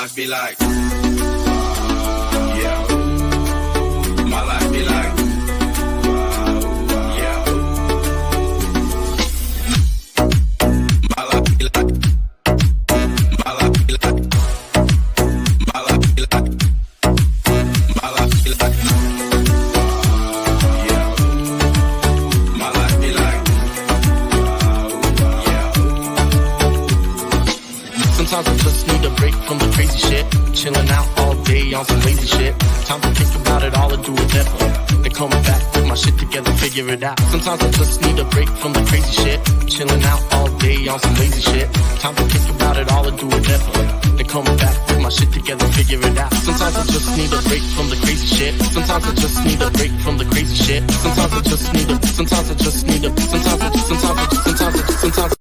life be like. Yeah. My life be like. Yeah. My life be like. My life be like. My life be like. My life be like. Yeah. My life be like. Yeah. Sometimes I just need a break from the crazy shit. Chilling out all day on some lazy shit. Time to think about it all and do it never. Then coming back with my shit together, figure it out. Sometimes I just need a break from the crazy shit. Chilling out all day on some lazy shit. Time to think about it all and do it never. Then coming back with my shit together, figure it out. Sometimes I just need a break from the crazy shit. Sometimes I just need a break from the crazy shit. Sometimes I just need a, sometimes I just need a, sometimes I just, sometimes I just, sometimes I just, sometimes.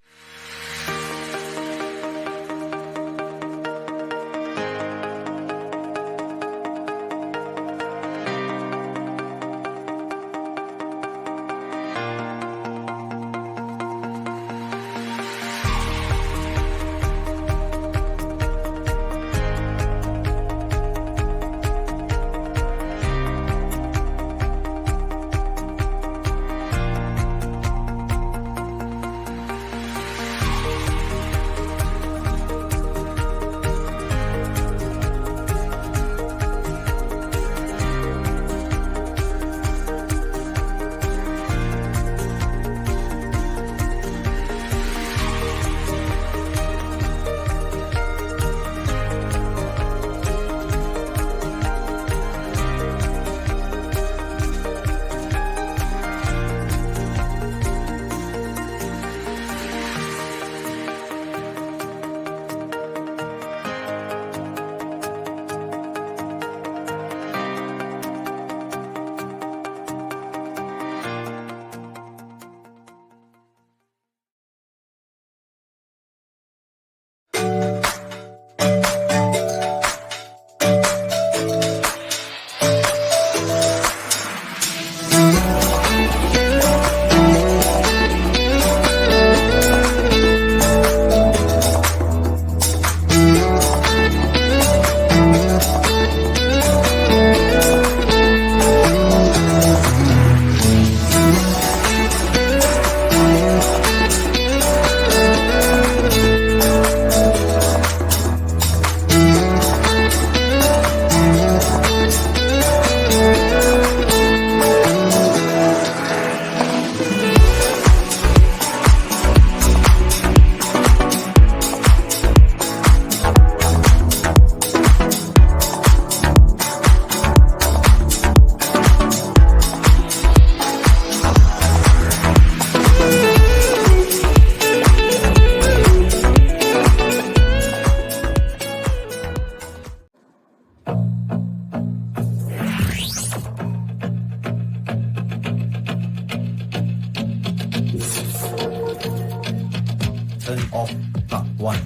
Turn off part 1.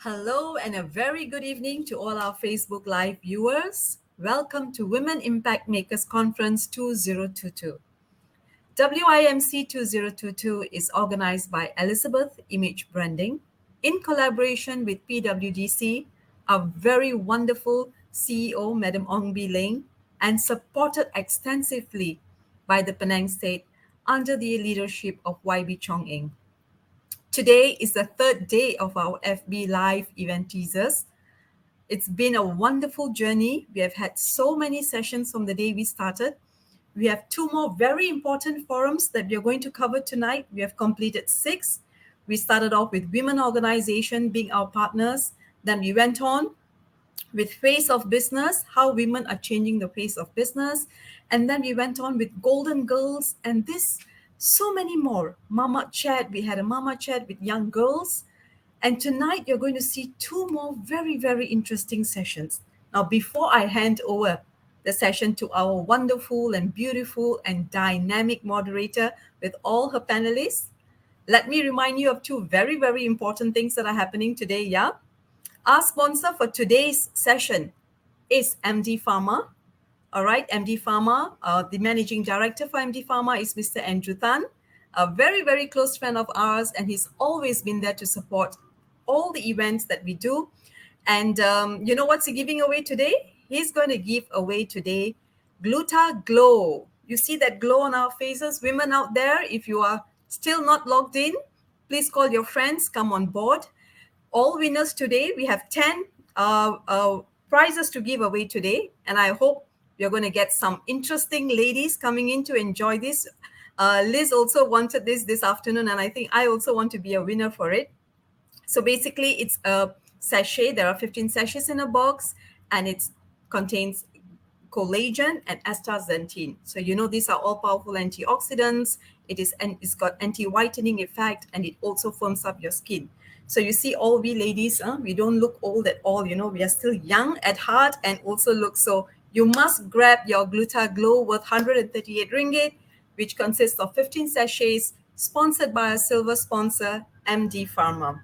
Hello and a very good evening to all our Facebook Live viewers. Welcome to Women Impact Makers Conference 2022. WIMC 2022 is organized by Elizabeth Image Branding in collaboration with PWDC, our very wonderful CEO, Madam Ong Bee Ling, and supported extensively by the Penang State under the leadership of YB Chong Eng. Today is the third day of our FB Live event teasers. It's been a wonderful journey. We have had so many sessions from the day we started. We have two more very important forums that we are going to cover tonight. We have completed 6. We started off with women organization being our partners. Then we went on with face of business, how women are changing the face of business. And then we went on with golden girls and this, so many more. Mama chat, we had a mama chat with young girls. And tonight you're going to see 2 more very, very interesting sessions. Now, before I hand over the session to our wonderful and beautiful and dynamic moderator with all her panelists, let me remind you of 2 very, very important things that are happening today, yeah? Our sponsor for today's session is MD Pharma. All right, MD Pharma, the managing director for MD Pharma is Mr. Andrew Tan, a very, very close friend of ours, and he's always been there to support all the events that we do. And you know what's he giving away today? He's going to give away today Gluta Glow. You see that glow on our faces? Women out there, if you are still not logged in, please call your friends, come on board. All winners today, we have 10 prizes to give away today. And I hope you're going to get some interesting ladies coming in to enjoy this. Liz also wanted this afternoon, and I think I also want to be a winner for it. So basically, it's a sachet. There are 15 sachets in a box, and it contains collagen and astaxanthin. So you know these are all powerful antioxidants. It's got anti-whitening effect, and it also firms up your skin. So you see, all we ladies, we don't look old at all. You know, we are still young at heart and also look so. You must grab your Gluta Glow worth 138 ringgit, which consists of 15 sachets, sponsored by a silver sponsor, MD Pharma.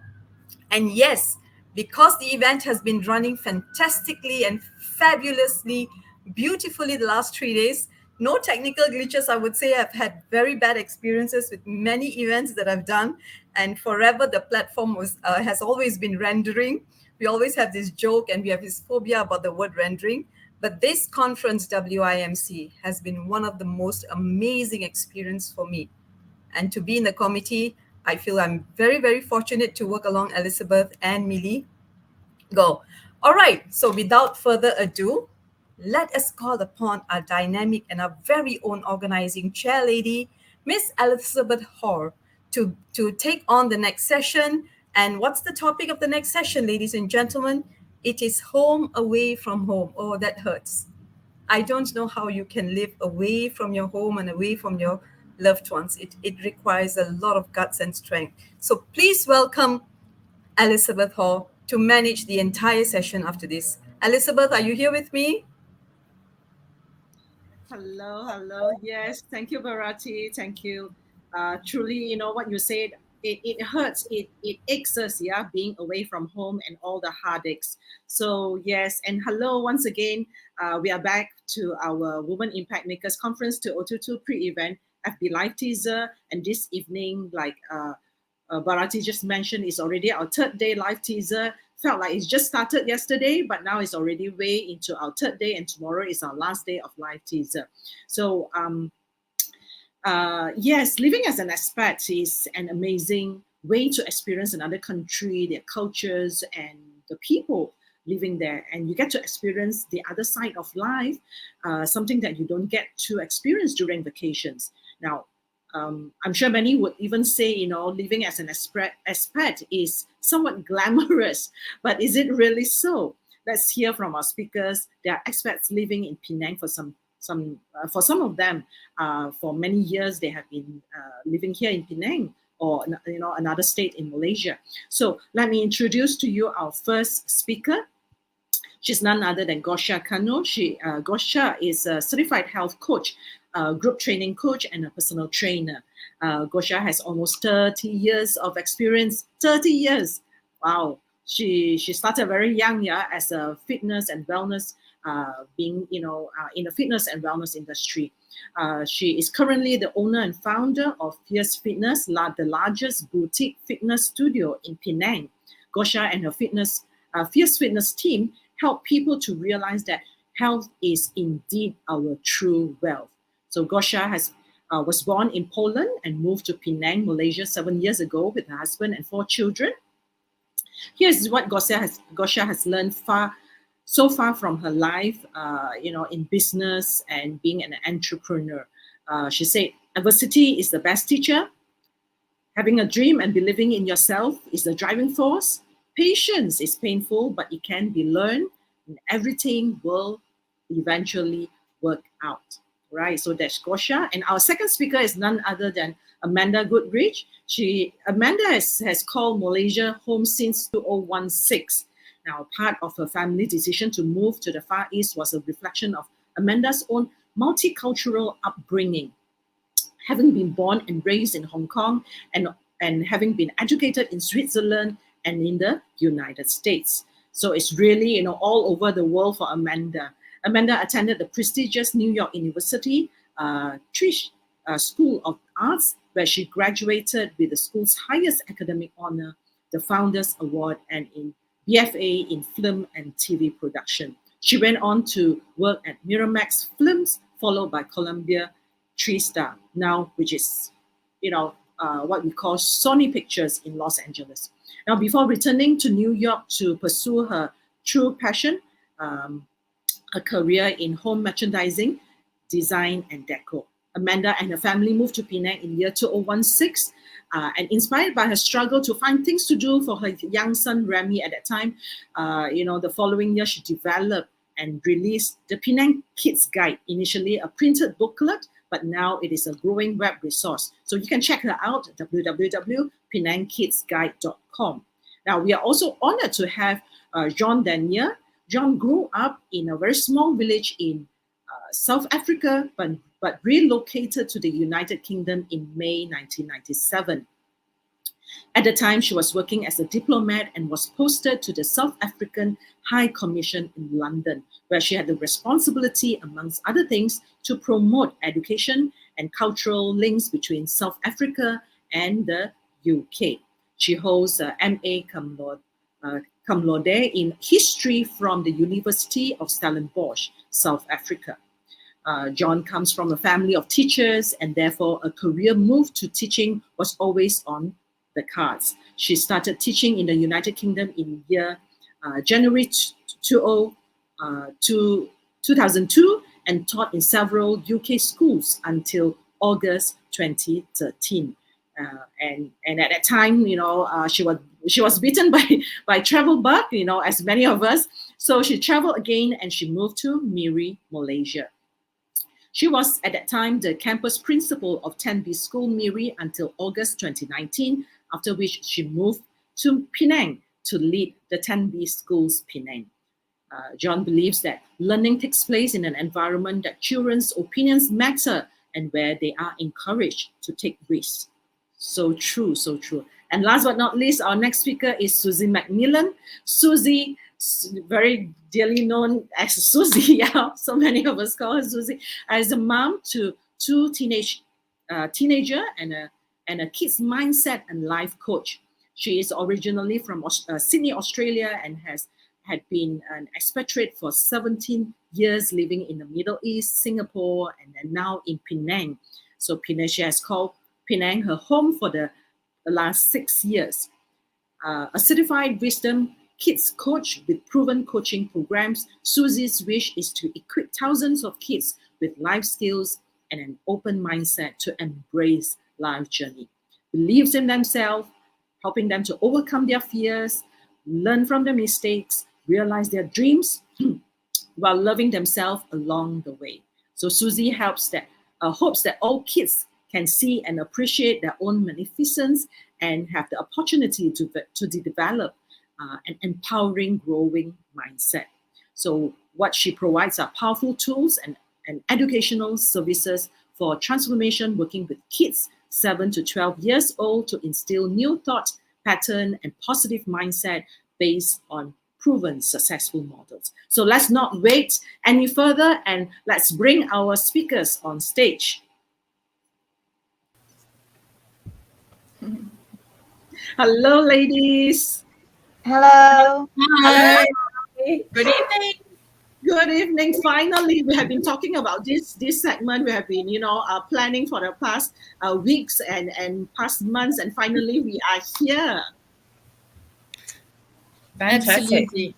And yes, because the event has been running fantastically and fabulously, beautifully the last 3 days, no technical glitches, I would say. I've had very bad experiences with many events that I've done. And forever, the platform has always been rendering. We always have this joke and we have this phobia about the word rendering. But this conference, WIMC, has been one of the most amazing experiences for me. And to be in the committee, I feel I'm very, very fortunate to work along Elizabeth and Millie. Go. All right. So without further ado, let us call upon our dynamic and our very own organizing chair lady, Miss Elizabeth Hoare, to take on the next session. And what's the topic of the next session, ladies and gentlemen? It is home away from home. Oh, that hurts. I don't know how you can live away from your home and away from your loved ones. It requires a lot of guts and strength. So please welcome Elizabeth Hoare to manage the entire session after this. Elizabeth, are you here with me? Hello. Yes, thank you, Bharati. Thank you. Truly, you know what you said, it hurts, it aches us, yeah, being away from home and all the heartaches. So yes, and hello once again. We are back to our Women Impact Makers Conference 2022 pre-event FB Live teaser, and this evening, like Bharati just mentioned, is already our 3rd day live teaser. Felt like it's just started yesterday, but now it's already way into our 3rd day, and tomorrow is our last day of live teaser. So yes, living as an expat is an amazing way to experience another country, their cultures, and the people living there. And you get to experience the other side of life, something that you don't get to experience during vacations. Now, I'm sure many would even say, you know, living as an expat is somewhat glamorous, but is it really so? Let's hear from our speakers. There are expats living in Penang for some of them. For many years, they have been living here in Penang, or another state in Malaysia. So let me introduce to you our first speaker. She's none other than Gosha Kano. Gosha is a certified health coach, group training coach, and a personal trainer. Gosha has almost 30 years of experience. 30 years. Wow. She started very young, yeah, as a fitness and wellness, being in the fitness and wellness industry. She is currently the owner and founder of Fierce Fitness, the largest boutique fitness studio in Penang. Gosha and her Fierce Fitness team help people to realize that health is indeed our true wealth. So Gosha was born in Poland and moved to Penang, Malaysia 7 years ago with her husband and 4 children. Here's what Gosha has learned so far from her life, in business and being an entrepreneur. She said, adversity is the best teacher. Having a dream and believing in yourself is the driving force. Patience is painful, but it can be learned, and everything will eventually work out. Right? So that's Gosha. And our second speaker is none other than Amanda Goodrich. Amanda has called Malaysia home since 2016. Now, part of her family decision to move to the Far East was a reflection of Amanda's own multicultural upbringing. Having been born and raised in Hong Kong and having been educated in Switzerland and in the United States. So it's really, all over the world for Amanda. Amanda attended the prestigious New York University Tisch School of Arts, where she graduated with the school's highest academic honor, the Founders Award, and in BFA in film and TV production. She went on to work at Miramax Films, followed by Columbia TriStar, now which is, what we call Sony Pictures in Los Angeles. Now, before returning to New York to pursue her true passion, a career in home merchandising, design, and decor, Amanda and her family moved to Penang in year 2016. And inspired by her struggle to find things to do for her young son Remy at that time, the following year she developed and released the Penang Kids Guide, initially a printed booklet, but now it is a growing web resource. So you can check her out at www.penangkidsguide.com. Now, we are also honored to have John Daniel. John grew up in a very small village in South Africa, but relocated to the United Kingdom in May 1997. At the time, she was working as a diplomat and was posted to the South African High Commission in London, where she had the responsibility, amongst other things, to promote education and cultural links between South Africa and the UK. She holds a MA cum laude in history from the University of Stellenbosch, South Africa. John comes from a family of teachers, and therefore a career move to teaching was always on the cards. She started teaching in the United Kingdom in January 2002 and taught in several UK schools until August 2013. And at that time, she was bitten by travel bug, as many of us. So she traveled again and she moved to Miri, Malaysia. She was at that time the campus principal of 10B School Miri until August 2019, after which she moved to Penang to lead the 10B Schools Penang. John believes that learning takes place in an environment that children's opinions matter and where they are encouraged to take risks. So true, so true. And last but not least, our next speaker is Susie McMillan. Susie, very dearly known as Susie, yeah, so many of us call her Susie, as a mom to 2 teenager and a kids mindset and life coach. She is originally from Sydney, Australia, and had been an expatriate for 17 years, living in the Middle East, Singapore, and then now in Penang. So Penang, she has called Penang her home for the last 6 years. A certified wisdom kids coach with proven coaching programs, Susie's wish is to equip thousands of kids with life skills and an open mindset to embrace life journey. Believes in themselves, helping them to overcome their fears, learn from their mistakes, realize their dreams while loving themselves along the way. So Susie hopes that all kids can see and appreciate their own magnificence and have the opportunity to develop an empowering, growing mindset. So what she provides are powerful tools and educational services for transformation, working with kids 7 to 12 years old to instill new thought pattern and positive mindset based on proven successful models. So let's not wait any further and let's bring our speakers on stage. Hello, ladies. Hello. Hi. Hi. Good evening. Good evening. Finally, we have been talking about this segment. We have been, planning for the past weeks and past months, and finally we are here. Fantastic. Absolutely.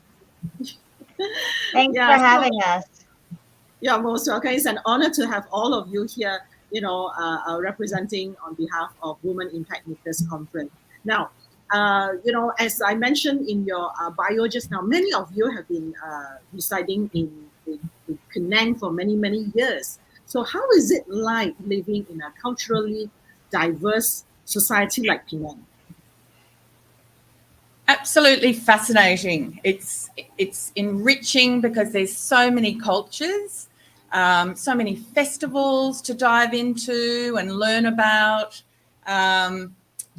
Thanks for having us. You're most welcome. It's an honor to have all of you here, representing on behalf of Women Impact Makers Conference. Now, as I mentioned in your bio just now, many of you have been residing in Penang for many, many years. So how is it like living in a culturally diverse society like Penang? Absolutely fascinating. It's enriching because there's so many cultures, so many festivals to dive into and learn about.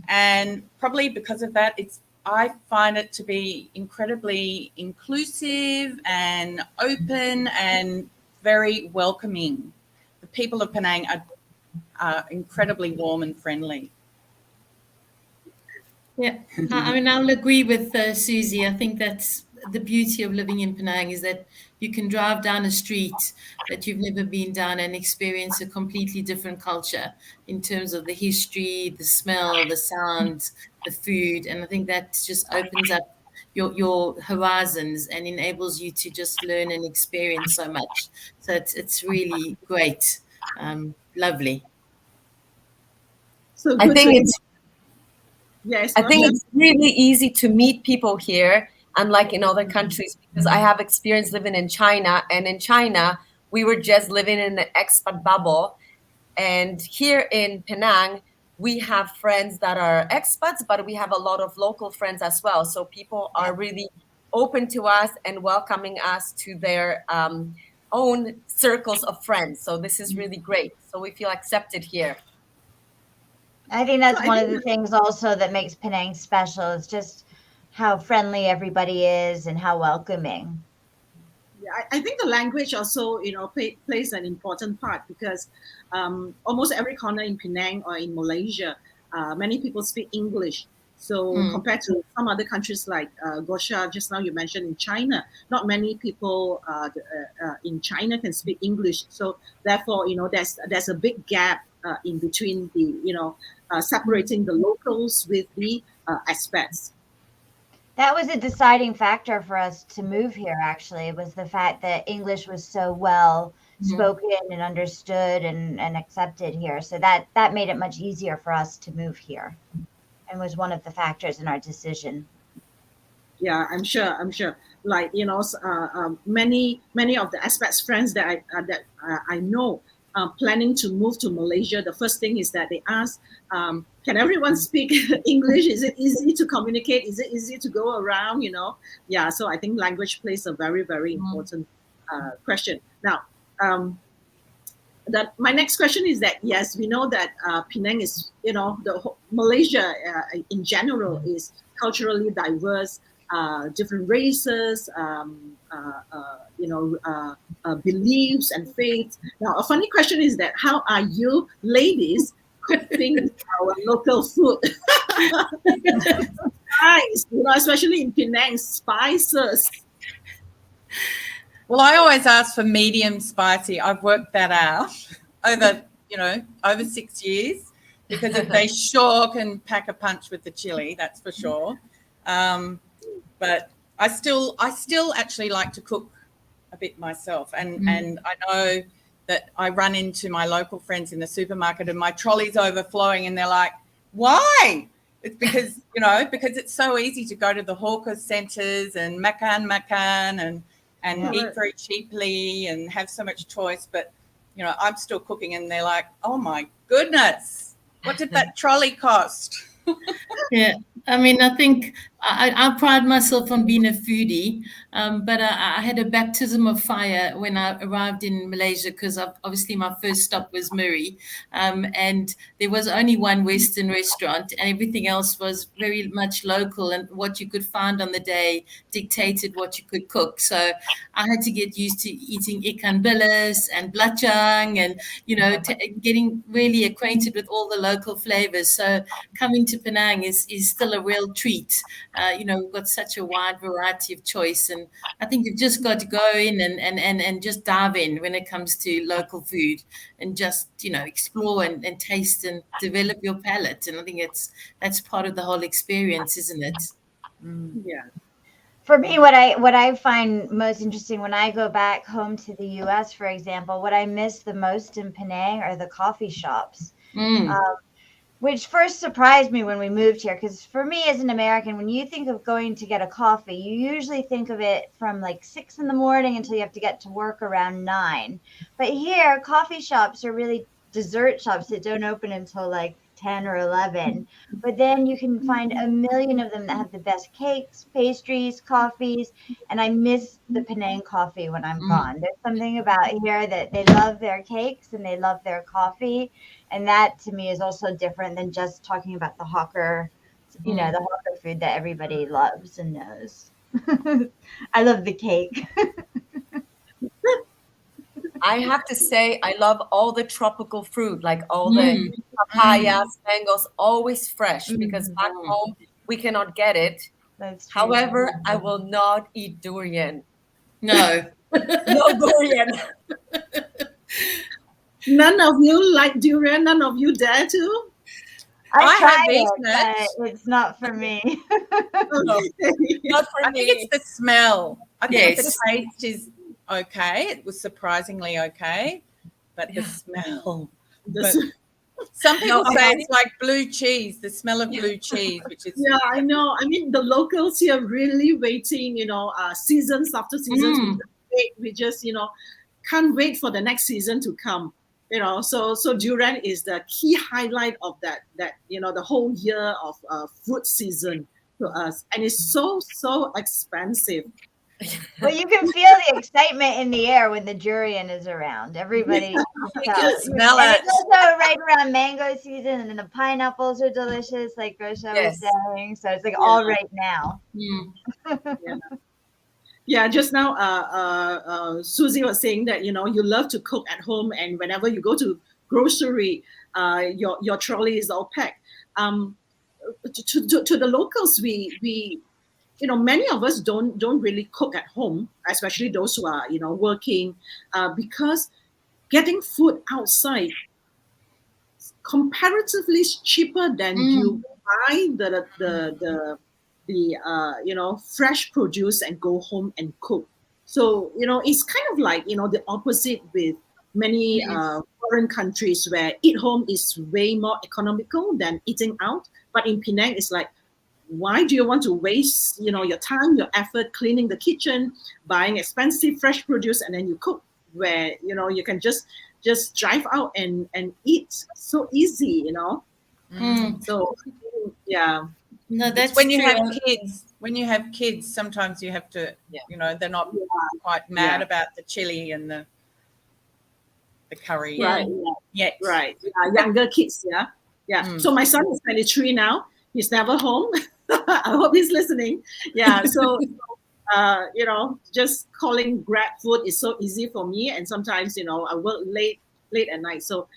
And probably because of that, I find it to be incredibly inclusive and open and very welcoming. The people of Penang are incredibly warm and friendly. Yeah, I mean, I'll agree with Susie. I think that's the beauty of living in Penang, is that you can drive down a street that you've never been down and experience a completely different culture in terms of the history, the smell, the sounds, the food. And I think that just opens up your horizons and enables you to just learn and experience so much. So it's really great. Lovely. So I think it's yes. I think it's really easy to meet people here, unlike in other countries, because I have experience living in China, and in China, we were just living in an expat bubble. And here in Penang, we have friends that are expats, but we have a lot of local friends as well. So people are really open to us and welcoming us to their own circles of friends. So this is really great. So we feel accepted here. I think that's one of the things also that makes Penang special. It's just how friendly everybody is and how welcoming. Yeah, I think the language also, plays an important part, because almost every corner in Penang or in Malaysia, many people speak English. So compared to some other countries like Gosha, just now you mentioned in China, not many people in China can speak English. So therefore, there's a big gap in between the, separating the locals with the expats. That was a deciding factor for us to move here, actually, was the fact that English was so well spoken and understood and accepted here. So that made it much easier for us to move here, and was one of the factors in our decision. Yeah, I'm sure. Like, many of the expats friends that I know planning to move to Malaysia, the first thing is that they ask, can everyone speak English? Is it easy to communicate? Is it easy to go around? Yeah. So I think language plays a very, very important question. Now, my next question is that, yes, we know that Penang is, Malaysia in general is culturally diverse, different races, beliefs and faiths. Now, a funny question is that, how are you ladies cooking our local food? Spice, especially in Penang, spices. Well, I always ask for medium spicy. I've worked that out over 6 years, because they sure can pack a punch with the chili, that's for sure. But I still actually like to cook a bit myself, and I know that I run into my local friends in the supermarket and my trolley's overflowing, and they're like, why? It's because because it's so easy to go to the hawker centres and makan and eat very cheaply and have so much choice, but I'm still cooking, and they're like, oh my goodness, what did that trolley cost? Yeah, I mean, I think I pride myself on being a foodie, but I had a baptism of fire when I arrived in Malaysia because obviously my first stop was Murray, and there was only one Western restaurant, and everything else was very much local, and what you could find on the day dictated what you could cook. So I had to get used to eating ikan bilis and belacan, and getting really acquainted with all the local flavors. So coming to Penang is still a real treat. We've got such a wide variety of choice, and I think you've just got to go in and just dive in when it comes to local food, and just explore and taste and develop your palate. And I think that's part of the whole experience, isn't it? Yeah. For me, what I find most interesting when I go back home to the U.S., for example, what I miss the most in Penang are the coffee shops. Which first surprised me when we moved here, because for me as an American, when you think of going to get a coffee, you usually think of it from like 6 in the morning until you have to get to work around 9. But here, coffee shops are really dessert shops that don't open until like 10 or 11. But then you can find a million of them that have the best cakes, pastries, coffees. And I miss the Penang coffee when I'm gone. There's something about here that they love their cakes and they love their coffee. And that to me is also different than just talking about the hawker, the hawker food that everybody loves and knows. I love the cake. I have to say, I love all the tropical fruit, like all the papayas, mangoes, always fresh, because back home we cannot get it. That's true. However, I will not eat durian. No. No durian. None of you like durian? None of you dare to? I have tried eaten it, but it's not for me. Not for I me. think it's the smell. I think Yes. the taste is okay. It was surprisingly okay, but the smell. But some people say it's like blue cheese, the smell of blue cheese, which is Yeah, I know. I mean, the locals here really waiting, seasons after seasons. We just, can't wait for the next season to come. So durian is the key highlight of that the whole year of fruit season to us, and it's so expensive. Well, you can feel the excitement in the air when the durian is around. Everybody You can smell and it. it's also right around mango season, and then the pineapples are delicious, like Gosha was saying. So it's like all right now. Yeah, just now, Susie was saying that you love to cook at home, and whenever you go to grocery, your trolley is all packed. To the locals, we many of us don't really cook at home, especially those who are working, because getting food outside comparatively is cheaper than you buy the fresh produce and go home and cook. So it's kind of like the opposite with many foreign countries where eat home is way more economical than eating out. But in Penang, it's like, why do you want to waste your time, your effort cleaning the kitchen, buying expensive fresh produce, and then you cook where you can just drive out and eat so easy. So yeah. No, that's when you true. have kids. When you have kids, sometimes you have to, they're not quite mad about the chili and the curry. Right. Yes. Right. Younger kids. Yeah. So my son is 23 now. He's never home. I hope he's listening. Yeah. So, just calling Grab food is so easy for me. And sometimes, I work late at night. So,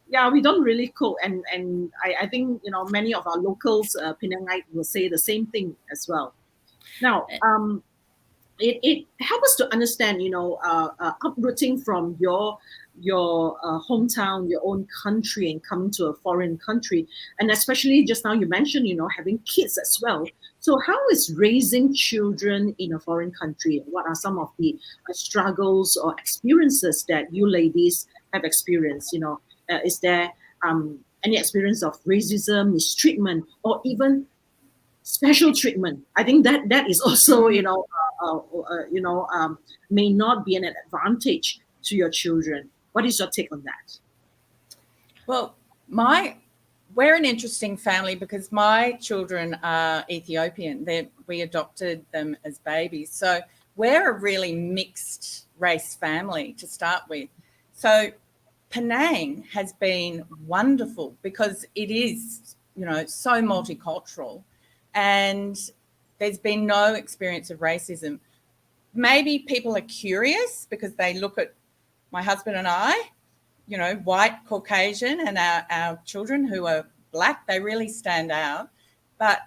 yeah, we don't really cook. And I think, many of our locals, Penangite, will say the same thing as well. Now, it helps us to understand, uprooting from your hometown, your own country, and coming to a foreign country, and especially just now you mentioned, having kids as well. So how is raising children in a foreign country? What are some of the struggles or experiences that you ladies have experienced? Is there any experience of racism, mistreatment, or even special treatment? I think that is also, may not be an advantage to your children. What is your take on that? Well, we're an interesting family because my children are Ethiopian. We adopted them as babies. So we're a really mixed race family to start with. So Penang has been wonderful because it is, so multicultural, and there's been no experience of racism. Maybe people are curious because they look at my husband and I, white Caucasian, and our children who are black, they really stand out. But,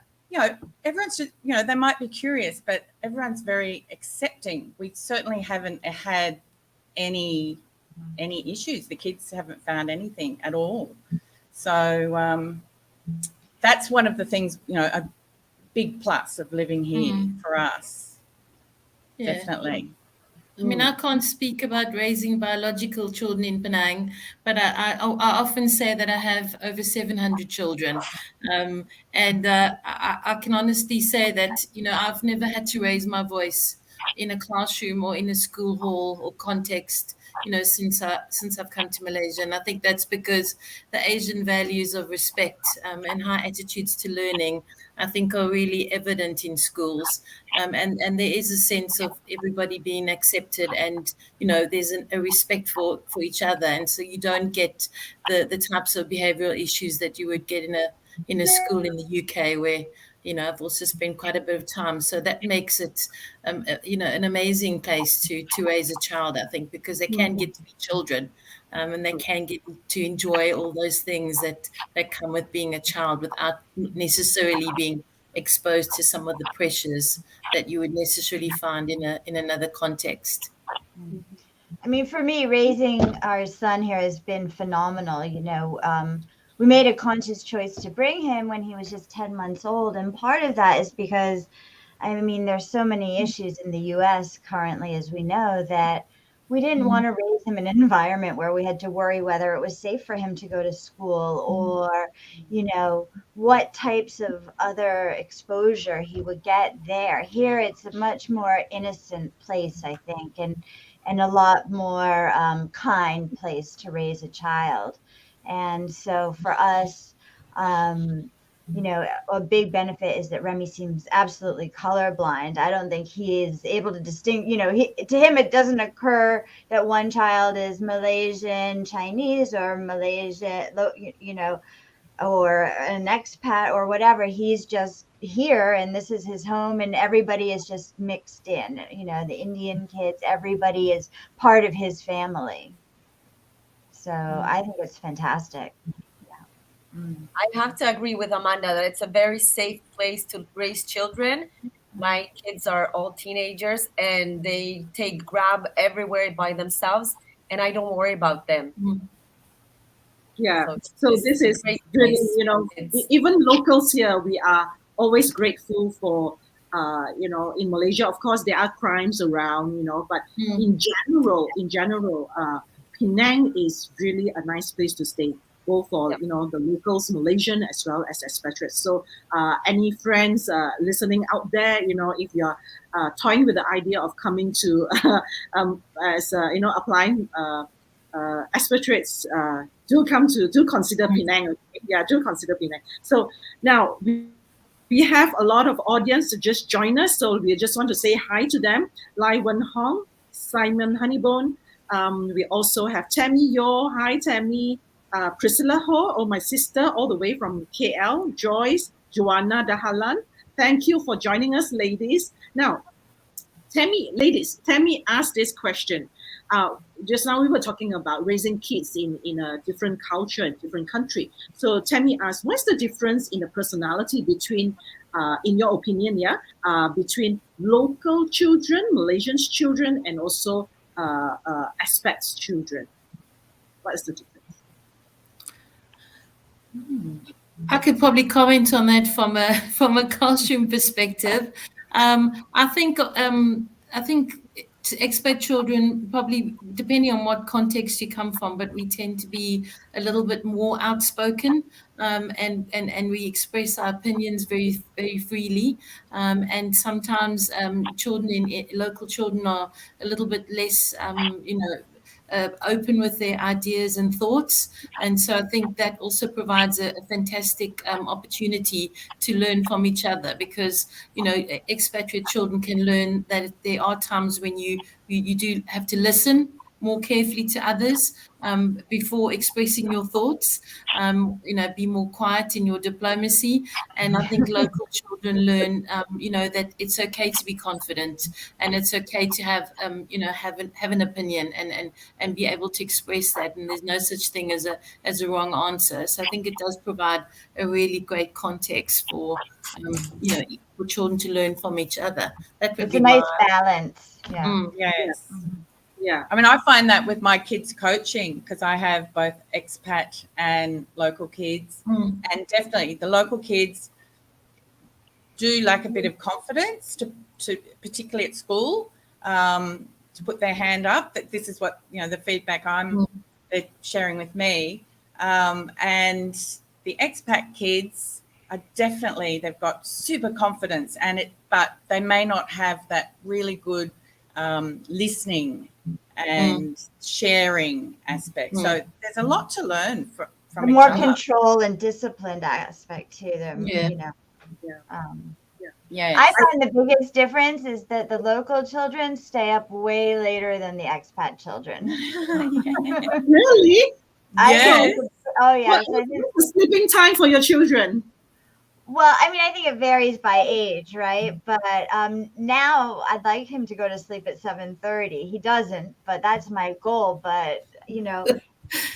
everyone's just, they might be curious, but everyone's very accepting. We certainly haven't had any issues. The kids haven't found anything at all. So that's one of the things, a big plus of living here for us. Yeah. Definitely. I mean, I can't speak about raising biological children in Penang, but I often say that I have over 700 children. And I can honestly say that, I've never had to raise my voice in a classroom or in a school hall or context, since I've come to Malaysia. And I think that's because the Asian values of respect and high attitudes to learning, I think, are really evident in schools. And there is a sense of everybody being accepted, and, there's a respect for each other. And so you don't get the types of behavioral issues that you would get in a school in the UK, where, I've also spent quite a bit of time. So that makes it, an amazing place to raise a child, I think, because they can get to be children, and they can get to enjoy all those things that come with being a child without necessarily being exposed to some of the pressures that you would necessarily find in another context. I mean, for me, raising our son here has been phenomenal. We made a conscious choice to bring him when he was just 10 months old. And part of that is because, there's so many issues in the US currently, as we know, that we didn't want to raise him in an environment where we had to worry whether it was safe for him to go to school or, what types of other exposure he would get there. Here, it's a much more innocent place, I think, and a lot more kind place to raise a child. And so for us, a big benefit is that Remy seems absolutely colorblind. I don't think he is able to distinguish, to him, it doesn't occur that one child is Malaysian Chinese or Malaysian, or an expat or whatever. He's just here, and this is his home, and everybody is just mixed in. The Indian kids, everybody is part of his family. So I think it's fantastic. I have to agree with Amanda that it's a very safe place to raise children. My kids are all teenagers, and they take Grab everywhere by themselves, and I don't worry about them. Yeah, so this is really, even locals here, we are always grateful for, in Malaysia, of course, there are crimes around, but in general, Penang is really a nice place to stay, both for, the locals, Malaysian, as well as expatriates. So any friends listening out there, if you're toying with the idea of coming to, applying expatriates, do consider Penang. Yeah, do consider Penang. So now we have a lot of audience to just join us. So we just want to say hi to them. Lai Wen Hong, Simon Honeybone. We also have Tammy Yo. Hi, Tammy. Priscilla Ho, my sister, all the way from KL. Joyce, Joanna Dahalan. Thank you for joining us, ladies. Now, Tammy asked this question. Just now we were talking about raising kids in a different culture, in different country. So Tammy asked, what's the difference in the personality between, in your opinion, between local children, Malaysians children, and also expats children? What is the difference? I could probably comment on that from a classroom perspective. I think expat children, probably depending on what context you come from, but we tend to be a little bit more outspoken, and we express our opinions very, very freely. And sometimes local children are a little bit less, open with their ideas and thoughts. And so I think that also provides a fantastic opportunity to learn from each other, because, you know, expatriate children can learn that there are times when you do have to listen more carefully to others before expressing your thoughts. You know, be more quiet in your diplomacy. And I think local children learn, you know, that it's okay to be confident, and it's okay to have, you know, have an opinion and be able to express that. And there's no such thing as a wrong answer. So I think it does provide a really great context for, you know, for children to learn from each other. That would It's be a nice my balance. Yeah. Yes. Yeah. I mean, I find that with my kids coaching, because I have both expat and local kids, and definitely the local kids do lack a bit of confidence to particularly at school, to put their hand up that this is what, you know, the feedback they're sharing with me, and the expat kids are definitely, they've got super confidence, but they may not have that really good listening and sharing aspect. So there's a lot to learn from The each more other. control and disciplined aspect to them, Yeah. you know. Yes. I find the biggest difference is that the local children stay up way later than the expat children. Really? Yes. Oh yeah. What's the sleeping time for your children? Well, I mean, I think it varies by age, right? But now I'd like him to go to sleep at 7:30. He doesn't, but that's my goal. But you know,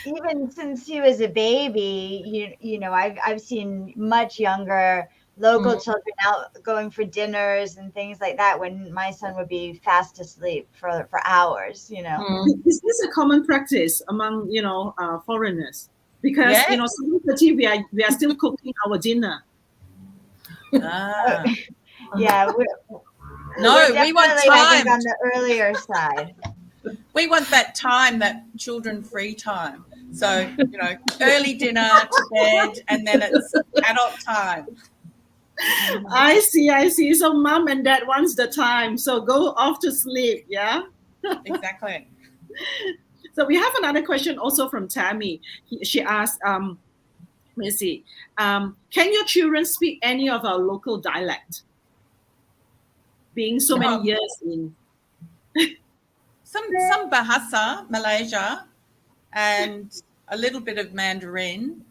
even since he was a baby, you know, I've seen much younger local children out going for dinners and things like that, when my son would be fast asleep for hours. You know, Is this a common practice among, you know, foreigners? Because you know, 7:30 we are still cooking our dinner. Ah. Yeah. No, we're we want definitely, I think, time. on the earlier side. We want that time, that children-free time. So, you know, early dinner to bed, and then it's adult time. I see. So mom and dad wants the time. So go off to sleep, yeah? Exactly. So we have another question also from Tammy. She asked, let's see, can your children speak any of our local dialect? Being so many years in. Some Bahasa, Malaysia, and a little bit of Mandarin,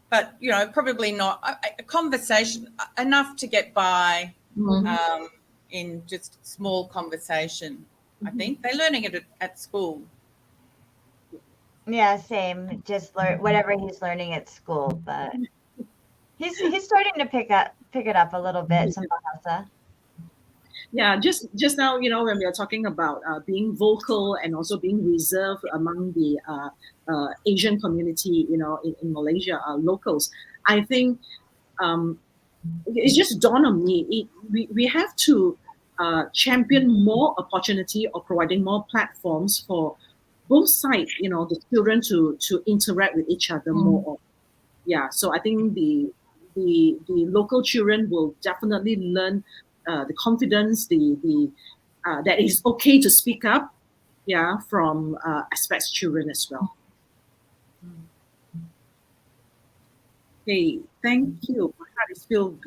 but, you know, probably not a conversation enough to get by in just small conversation. I think they're learning it at school. Yeah, same. Just learn whatever he's learning at school, but he's starting to pick it up a little bit. Some Bahasa. Yeah, just now, you know, when we are talking about being vocal and also being reserved among the Asian community, you know, in Malaysia, locals, I think it's just dawned on me. We have to champion more opportunity or providing more platforms for both sides, you know, the children to interact with each other more. Yeah, so I think the local children will definitely learn the confidence, that it's okay to speak up, yeah, from expats children as well. Okay, thank you. My heart is filled.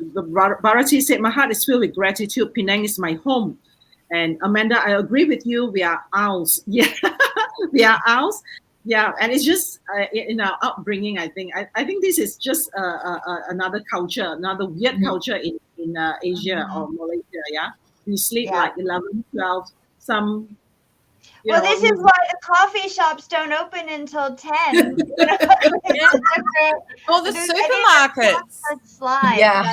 Bharati said, "My heart is filled with gratitude. Penang is my home." And Amanda, I agree with you. We are owls. Yeah, we are owls. Yeah, and it's just in our upbringing. I think this is just another culture, another weird culture in Asia or Malaysia. Yeah, we sleep like 11, 12. Some. Well, this is why the coffee shops don't open until 10. Or the supermarkets. Yeah.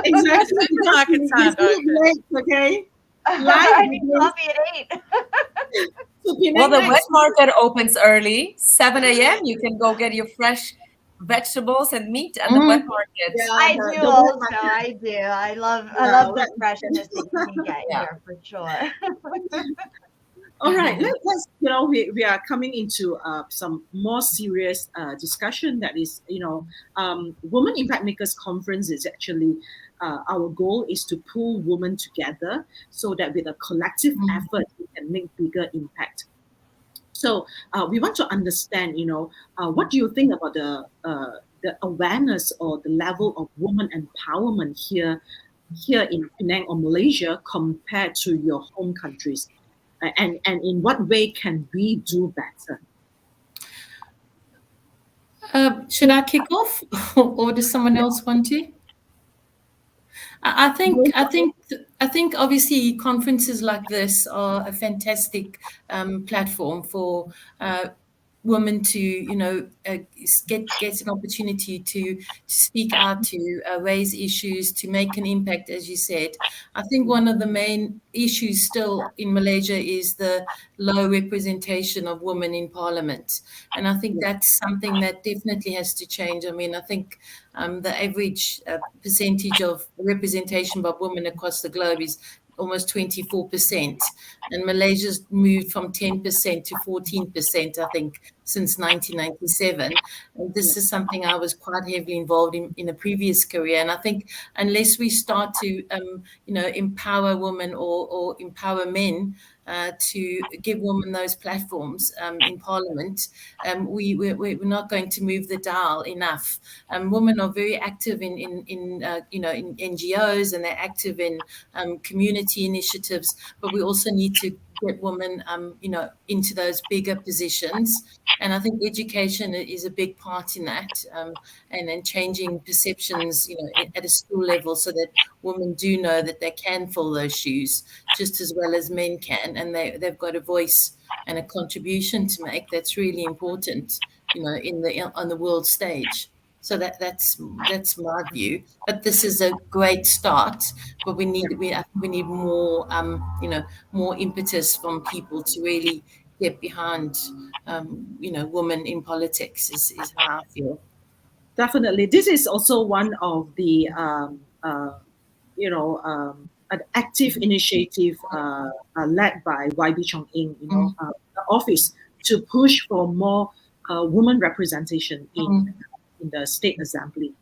Exactly. Supermarkets aren't open. Okay. I need coffee at 8. Well, the wet market opens early, 7 a.m. You can go get your fresh vegetables and meat at the wet market. Yeah, I do also. I do. I love the freshness that you can get here for sure. All right, let's you know, we are coming into some more serious discussion. That is, you know, Women Impact Makers Conference is actually our goal is to pull women together so that with a collective effort we can make bigger impact. So we want to understand, what do you think about the awareness or the level of woman empowerment here in Penang or Malaysia compared to your home countries, and in what way can we do better? Should I kick off, or does someone else want to? I think obviously conferences like this are a fantastic platform for women to get an opportunity to speak out, to raise issues, to make an impact. As you said, I think one of the main issues still in Malaysia is the low representation of women in parliament, and I think that's something that definitely has to change. I mean, I think the average percentage of representation by women across the globe is almost 24%, and Malaysia's moved from 10% to 14%, I think, since 1997. And this is something I was quite heavily involved in a previous career. And I think unless we start to, empower women or empower men to give women those platforms in Parliament, we're not going to move the dial enough. Women are very active in NGOs, and they're active in community initiatives, but we also need to get women, into those bigger positions. And I think education is a big part in that, and then changing perceptions, at a school level, so that women do know that they can fill those shoes just as well as men can, and they've got a voice and a contribution to make. That's really important, on the world stage. So that's my view. But this is a great start. But we need more more impetus from people to really get behind women in politics. Is how I feel. Definitely, this is also one of the an active initiative led by YB Chong Ing, the office, to push for more women representation in the state assembly.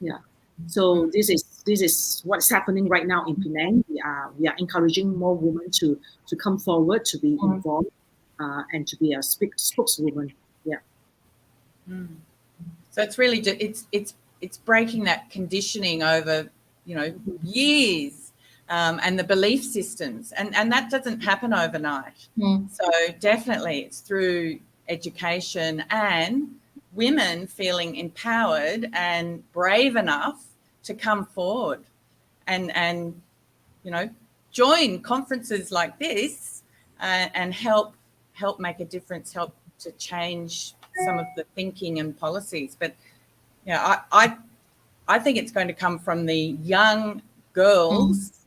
Yeah. So this is what's happening right now in Penang. We are encouraging more women to come forward, to be involved, and to be a spokeswoman. Yeah. So it's really it's breaking that conditioning over years, and the belief systems, and that doesn't happen overnight. So definitely it's through education and women feeling empowered and brave enough to come forward and join conferences like this, and help make a difference, help to change some of the thinking and policies. But I think it's going to come from the young girls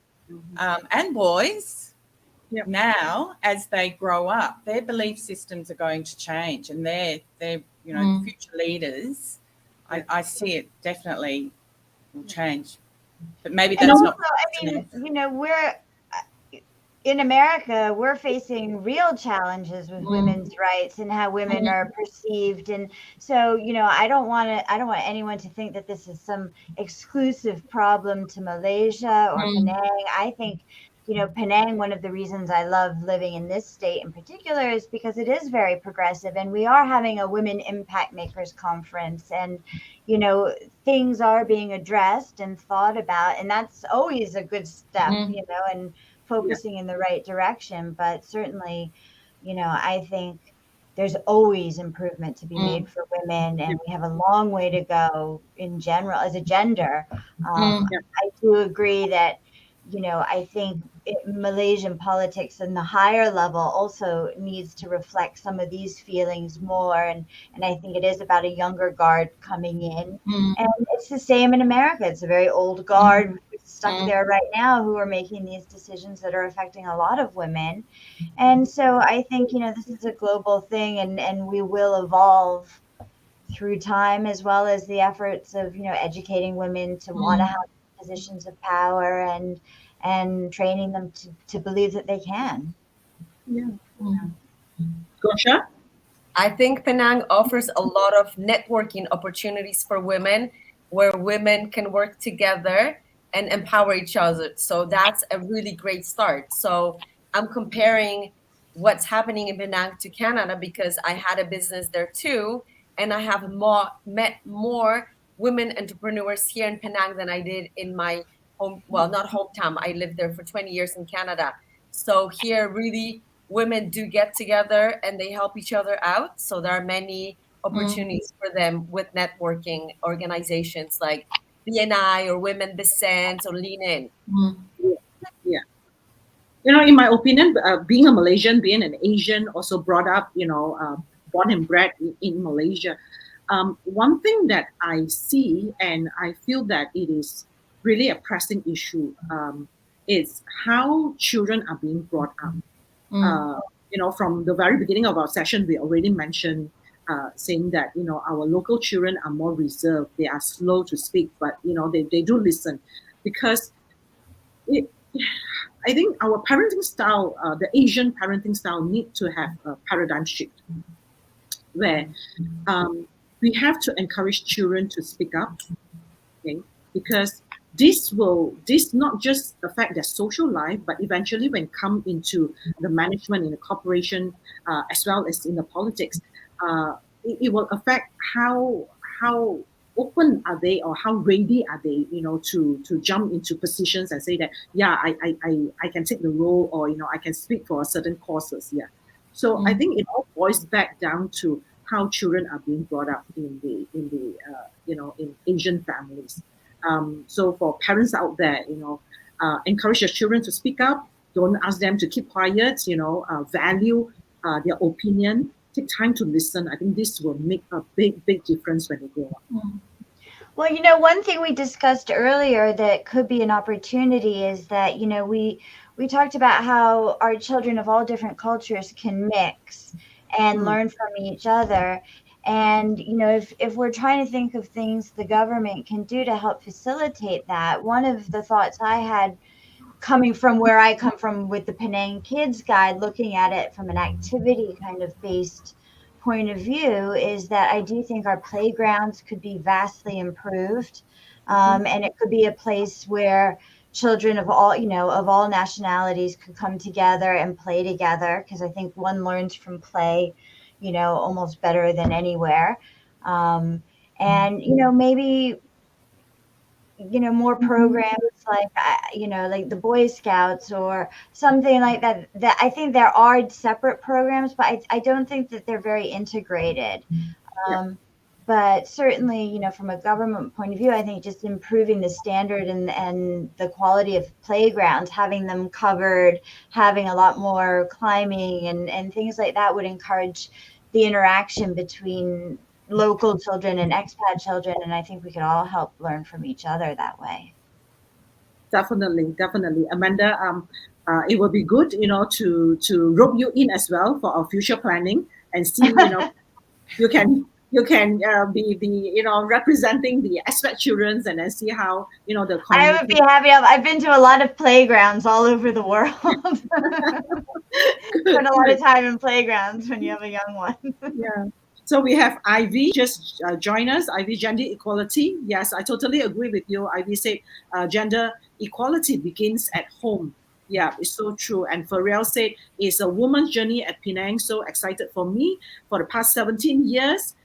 and boys. Yep. Now, as they grow up, their belief systems are going to change, and they're future leaders. I see it definitely will change, but maybe that's also, not. we're in America, we're facing real challenges with women's rights and how women are perceived. And so, I don't want anyone to think that this is some exclusive problem to Malaysia or Penang. I think, Penang, one of the reasons I love living in this state in particular is because it is very progressive, and we are having a Women Impact Makers conference, and, things are being addressed and thought about, and that's always a good step, and focusing in the right direction. But certainly, I think there's always improvement to be made for women, and we have a long way to go in general as a gender. I do agree that, I think Malaysian politics in the higher level also needs to reflect some of these feelings more. And I think it is about a younger guard coming in. And it's the same in America. It's a very old guard stuck there right now who are making these decisions that are affecting a lot of women. And so I think, this is a global thing, and we will evolve through time, as well as the efforts of, educating women to want to have positions of power, and training them to believe that they can. Yeah. Gosha? I think Penang offers a lot of networking opportunities for women, where women can work together and empower each other. So that's a really great start. So I'm comparing what's happening in Penang to Canada, because I had a business there too, and I have met more women entrepreneurs here in Penang than I did in my home, well, not hometown. I lived there for 20 years in Canada. So here, really, women do get together and they help each other out. So there are many opportunities for them with networking organizations like BNI or Women Descent or Lean In. Yeah. In my opinion, being a Malaysian, being an Asian, also brought up, born and bred in Malaysia. One thing that I see, and I feel that it is really a pressing issue, is how children are being brought up. From the very beginning of our session, we already mentioned saying that, our local children are more reserved. They are slow to speak, but, they do listen because I think our parenting style, the Asian parenting style, need to have a paradigm shift where we have to encourage children to speak up, okay? Because this not just affect their social life, but eventually when come into the management in the corporation, as well as in the politics, it will affect how open are they, or how ready are they, to jump into positions and say that, yeah, I can take the role, or I can speak for certain causes. Yeah. So I think it all boils back down to how children are being brought up in in Asian families. So for parents out there, encourage your children to speak up. Don't ask them to keep quiet. Value their opinion. Take time to listen. I think this will make a big difference when they grow up. Well, one thing we discussed earlier that could be an opportunity is that, we talked about how our children of all different cultures can mix and learn from each other. And, if we're trying to think of things the government can do to help facilitate that, one of the thoughts I had coming from where I come from with the Penang Kids Guide, looking at it from an activity kind of based point of view, is that I do think our playgrounds could be vastly improved. And it could be a place where children of all nationalities could come together and play together, because I think one learns from play, almost better than anywhere. And, maybe more programs like like the Boy Scouts or something like that. That I think there are separate programs, but I don't think that they're very integrated. But certainly, from a government point of view, I think just improving the standard and the quality of playgrounds, having them covered, having a lot more climbing and things like that would encourage the interaction between local children and expat children, and I think we could all help learn from each other that way. Definitely, Amanda. It will be good, to rope you in as well for our future planning and see, you can be representing the expat children, and then see how the community. I would be happy. I've been to a lot of playgrounds all over the world. Spend a lot of time in playgrounds when you have a young one. Yeah. So we have Ivy just join us. Ivy, gender equality. Yes, I totally agree with you. Ivy said gender equality begins at home. Yeah, it's so true. And Farrell said it's a woman's journey at Penang. So excited for me. For the past 17 years,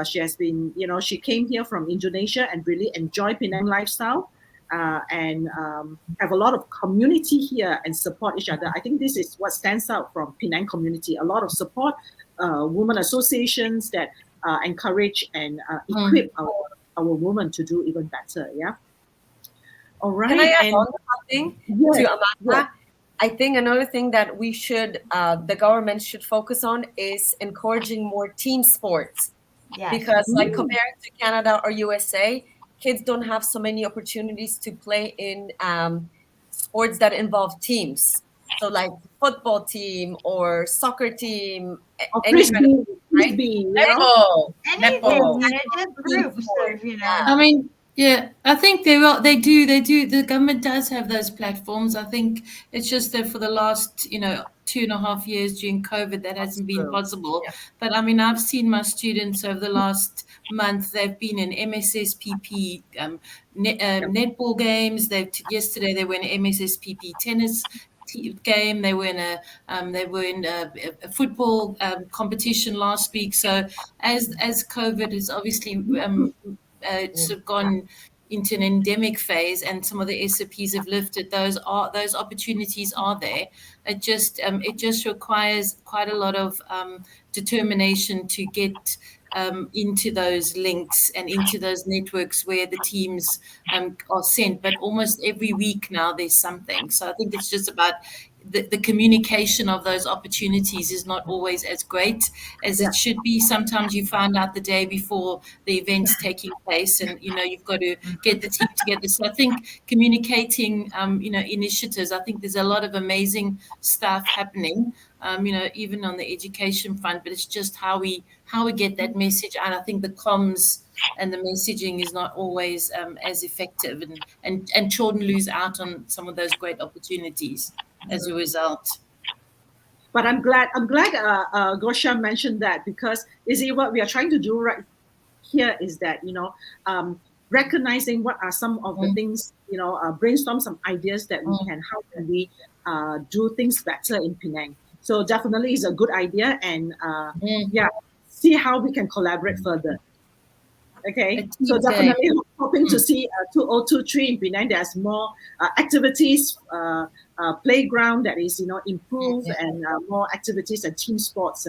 she has been, she came here from Indonesia and really enjoy Penang lifestyle. And have a lot of community here and support each other. I think this is what stands out from Penang community. A lot of support, women associations that encourage and equip our women to do even better. Yeah. All right. Can I add on something to Amanda? Yeah. I think another thing that we should, the government should focus on is encouraging more team sports. Yes. Because like compared to Canada or USA, kids don't have so many opportunities to play in sports that involve teams. So like football team or soccer team, frisbee, netball. Just groups of, I mean, yeah, I think they do. The government does have those platforms. I think it's just that for the last, 2.5 years during COVID, that hasn't been possible. Yeah. But I mean, I've seen my students over the last month. They've been in MSSPP netball games. Yesterday they were in MSSPP tennis game. They were in a football competition last week. So as COVID has obviously sort of gone into an endemic phase, and some of the SOPs have lifted, those opportunities are there. It just requires quite a lot of determination to get into those links and into those networks where the teams are sent. But almost every week now there's something. So I think it's just about the communication of those opportunities is not always as great as it should be. Sometimes you find out the day before the event's taking place, and you've got to get the team together. So I think communicating initiatives, I think there's a lot of amazing stuff happening, even on the education front, but it's just how we get that message out. I think the comms and the messaging is not always as effective, and children lose out on some of those great opportunities as a result. But I'm glad Gosha mentioned that, because you see what we are trying to do right here is that recognizing what are some of the things, brainstorm some ideas that we can, how can we do things better in Penang. So definitely is a good idea, and see how we can collaborate further. Okay, so definitely hoping to see 2023 in Penang. There's more activities, playground that is improved, and more activities and team sports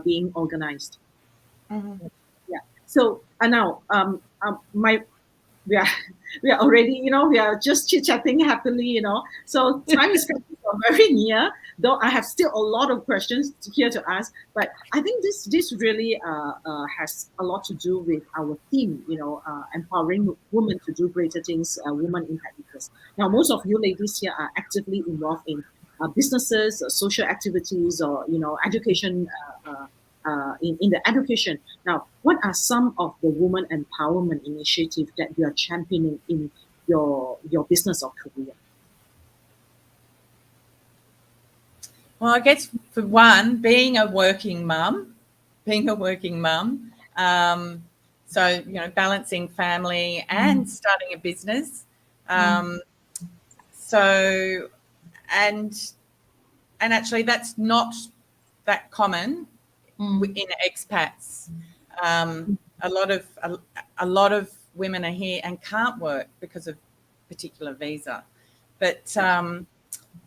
being organized. Yeah. So now we are already we are just chit chatting happily. So time is coming very near. Though I have still a lot of questions here to ask, but I think this really has a lot to do with our theme, empowering women to do greater things, women impact makers. Now, most of you ladies here are actively involved in businesses, social activities, or education. In the education. Now, what are some of the women empowerment initiatives that you are championing in your business or career? Well, I guess for one, being a working mum, so balancing family and starting a business. So and actually that's not that common in expats. A lot of women are here and can't work because of particular visa, but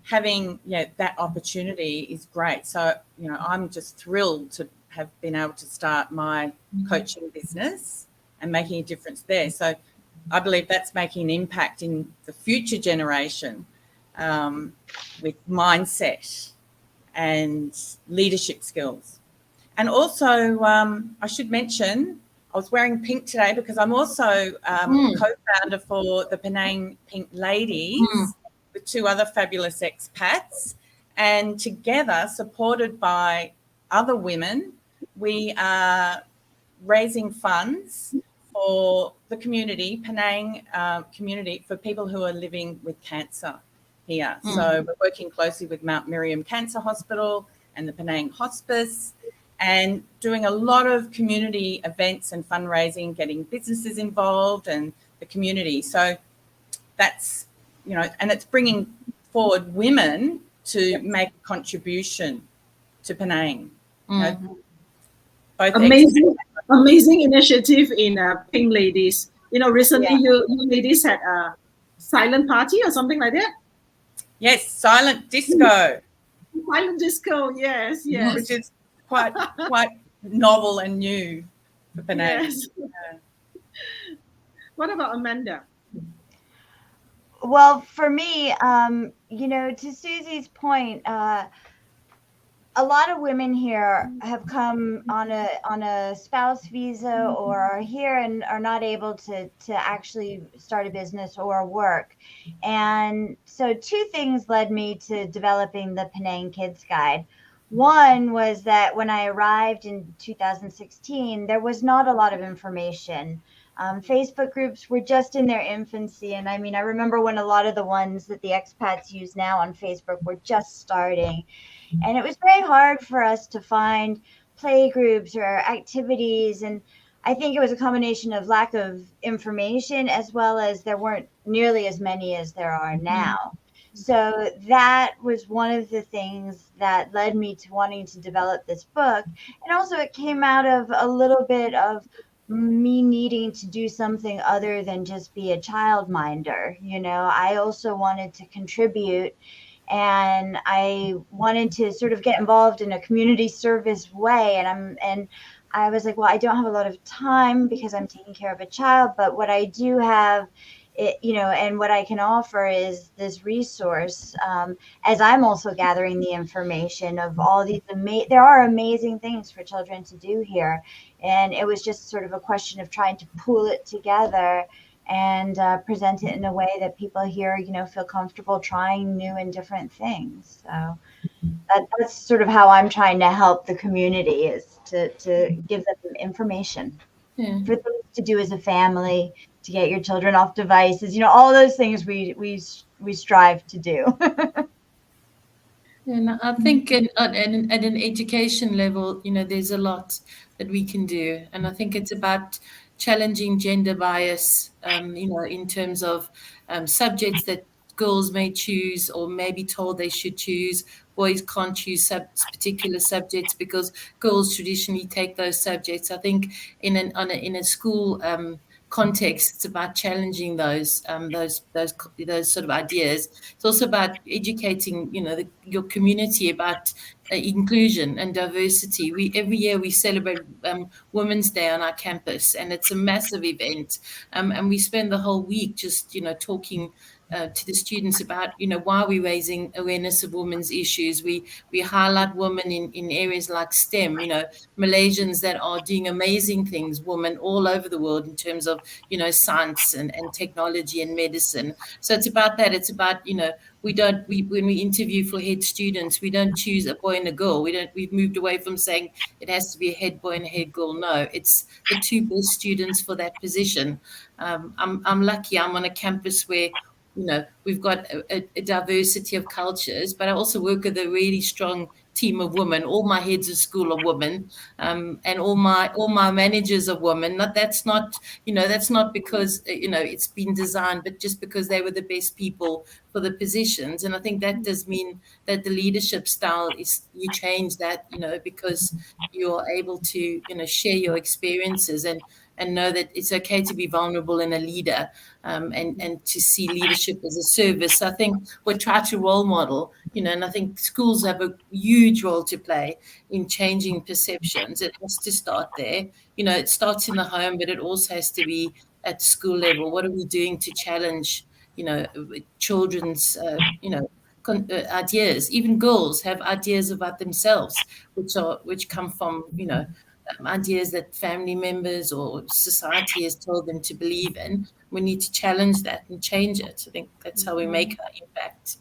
having that opportunity is great. So I'm just thrilled to have been able to start my coaching business and making a difference there. So I believe that's making an impact in the future generation with mindset and leadership skills. And also I should mention, I was wearing pink today because I'm also co-founder for the Penang Pink Ladies with two other fabulous expats, and together, supported by other women, we are raising funds for the community, Penang community, for people who are living with cancer here. So we're working closely with Mount Miriam Cancer Hospital and the Penang Hospice, and doing a lot of community events and fundraising, getting businesses involved and the community. So that's, and it's bringing forward women to make a contribution to Penang. Amazing initiative in Pink Ladies. Recently you ladies had a silent party or something like that? Yes, silent disco. Silent disco, yes. Which is quite novel and new for Penang. Yes. What about Amanda? Well, for me, to Susie's point, a lot of women here have come on a spouse visa or are here and are not able to actually start a business or work. And so two things led me to developing the Penang Kids Guide. One was that when I arrived in 2016, there was not a lot of information. Facebook groups were just in their infancy. And I remember when a lot of the ones that the expats use now on Facebook were just starting. And it was very hard for us to find play groups or activities. And I think it was a combination of lack of information, as well as there weren't nearly as many as there are now. So that was one of the things that led me to wanting to develop this book. And also, it came out of a little bit of me needing to do something other than just be a childminder. I also wanted to contribute, and I wanted to sort of get involved in a community service way. And I was like, well, I don't have a lot of time because I'm taking care of a child, but what I do have, and what I can offer is this resource, as I'm also gathering the information of all these there are amazing things for children to do here. And it was just sort of a question of trying to pull it together and present it in a way that people here, feel comfortable trying new and different things. So that's sort of how I'm trying to help the community, is to give them information Yeah. for things to do as a family, to get your children off devices, all those things we strive to do. And I think at an education level, there's a lot that we can do. And I think it's about challenging gender bias, in terms of subjects that girls may choose or may be told they should choose. Boys can't choose particular subjects because girls traditionally take those subjects. I think in a school context, it's about challenging those sort of ideas. It's also about educating, your community about inclusion and diversity. Every year we celebrate Women's Day on our campus, and it's a massive event. And we spend the whole week just, talking to the students about, why we're raising awareness of women's issues. We highlight women in areas like STEM, Malaysians that are doing amazing things, women all over the world in terms of, science and technology and medicine. So it's about that. It's about, when we interview for head students, we don't choose a boy and a girl. We've moved away from saying it has to be a head boy and a head girl. No, it's the two best students for that position. I'm lucky. I'm on a campus where we've got a diversity of cultures, but I also work with a really strong team of women. All my heads of school are women, and all my managers are women. That's not because it's been designed, but just because they were the best people for the positions. And I think that does mean that the leadership style you change that, because you're able to share your experiences and know that it's okay to be vulnerable in a leader, and to see leadership as a service. So I think we try to role model, and I think schools have a huge role to play in changing perceptions. It has to start there. It starts in the home, but it also has to be at school level. What are we doing to challenge, children's, ideas? Even girls have ideas about themselves, which come from, ideas that family members or society has told them to believe in. We need to challenge that and change it. I think that's how we make our impact.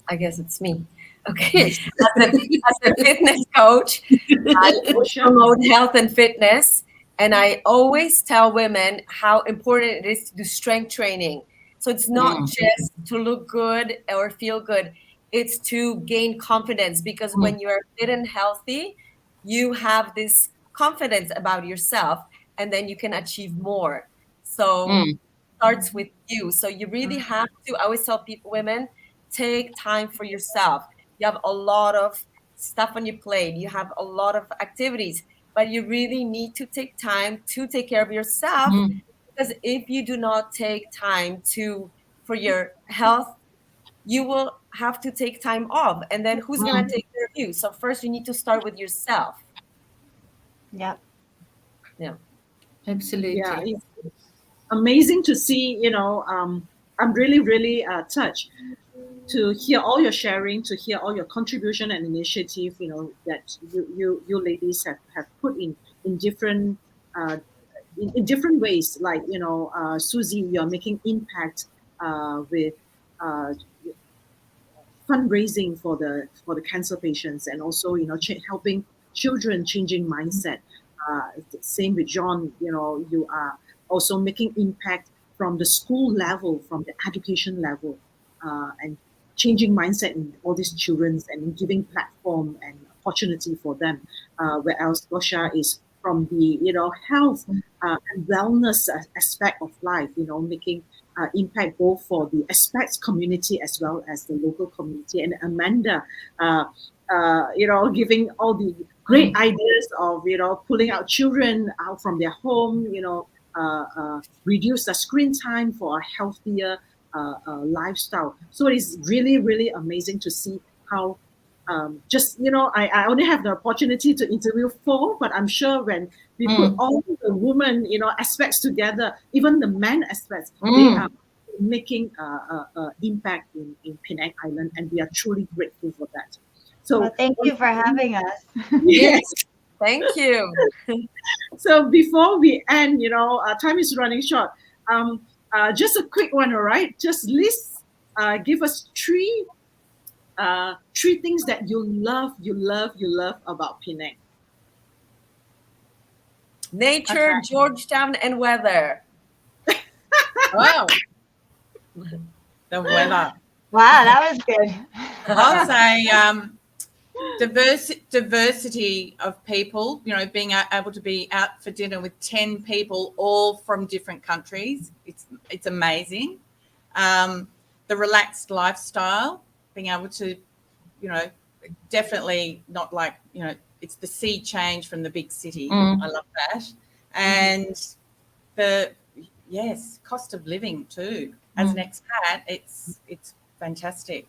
I guess it's me. Okay. As a fitness coach, I promote health and fitness. And I always tell women how important it is to do strength training. So it's not just to look good or feel good. It's to gain confidence, because when you are fit and healthy, you have this confidence about yourself, and then you can achieve more. So it starts with you. So you really have to, I always tell people, women, take time for yourself. You have a lot of stuff on your plate. You have a lot of activities, but you really need to take time to take care of yourself. Because if you do not take time for your health, you will have to take time off. And then who's going to take care of you? So first you need to start with yourself. Yep. Yeah. Absolutely. Yeah, it's amazing to see, I'm really, really touched to hear all your sharing, to hear all your contribution and initiative, that you ladies have put in different in different ways. Like, Susie, you're making impact with fundraising for the cancer patients, and also helping children changing mindset. Same with John, you are also making impact from the school level, from the education level, and changing mindset in all these children and giving platform and opportunity for them. Whereas Gosha is from the health and wellness aspect of life, making impact both for the expats community as well as the local community. And Amanda, giving all the great ideas of, pulling out children out from their home, reduce the screen time for a healthier lifestyle. So it is really, really amazing to see how I only have the opportunity to interview 4, but I'm sure when we put all the women, aspects together, even the men aspects, they are making impact in Penang Island, and we are truly grateful for that. So well, thank you for having us. Yes. Thank you. So before we end, time is running short. Just a quick one, all right? Just give us three things that you love about Penang. Nature, Georgetown, and weather. Wow. The weather. Wow, that was good. I'll say diversity of people, being able to be out for dinner with 10 people, all from different countries. It's amazing. The relaxed lifestyle, being able to, definitely not like, it's the sea change from the big city. I love that. And cost of living too. As an expat, it's fantastic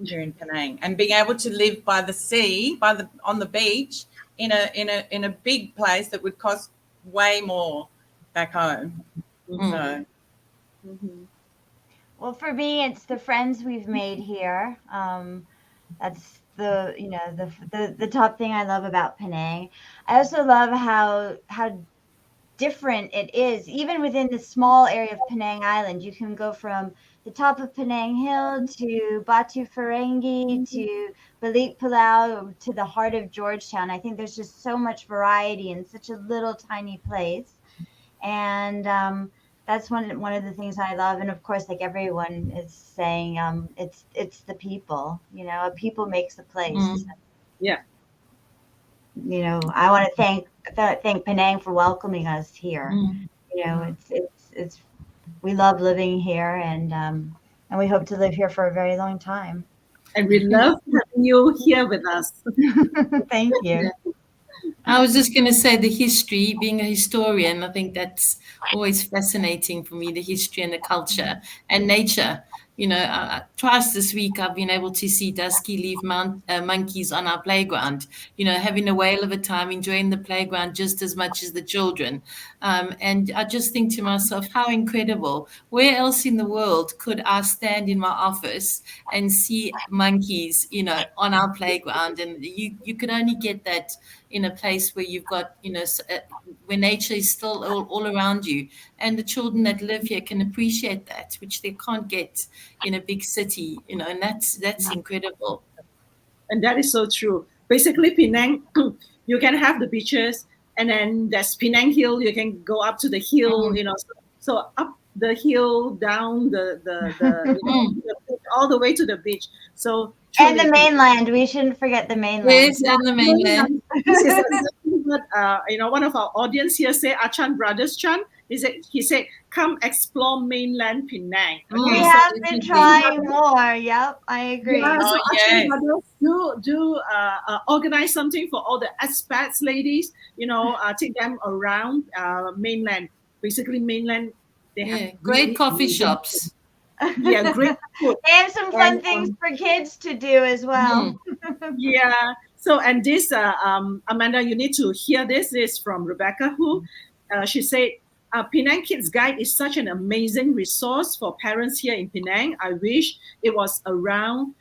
here in Penang, and being able to live by the sea, on the beach in a big place that would cost way more back home. So. Well, for me, it's the friends we've made here. That's the top thing I love about Penang. I also love how different it is. Even within the small area of Penang Island, you can go from the top of Penang Hill to Batu Ferenghi to Balik Palau to the heart of Georgetown. I think there's just so much variety in such a little tiny place. And that's one of the things I love. And of course, like everyone is saying, it's the people. A people makes a place. Yeah. I want to thank Penang for welcoming us here. It's we love living here, and we hope to live here for a very long time. And we love having you here with us. Thank you. I was just going to say the history, being a historian, I think that's always fascinating for me, the history and the culture and nature. Twice this week I've been able to see dusky leaf monkeys on our playground, having a whale of a time, enjoying the playground just as much as the children. And I just think to myself, how incredible. Where else in the world could I stand in my office and see monkeys, on our playground? And you could only get that in a place where you've got, where nature is still all around you. And the children that live here can appreciate that, which they can't get in a big city, and that's incredible. And that is so true. Basically, Penang, you can have the beaches, and then there's Penang Hill. You can go up to the hill, so up the hill, down all the way to the beach. So and the mainland. We shouldn't forget the mainland. Yes, and the mainland. This is exactly what one of our audience here say, Achan Brothers Chan. He said, come explore mainland Penang. Okay, we have been trying more. Yep, I agree. Yeah, so Achan Brothers do organize something for all the expats ladies. Take them around mainland. Basically, mainland. They have great coffee shops. Yeah, great food. They have some fun things for kids to do as well. Yeah. So, and this, Amanda, you need to hear this. This is from Rebecca, who she said, Penang Kids Guide is such an amazing resource for parents here in Penang. I wish it was around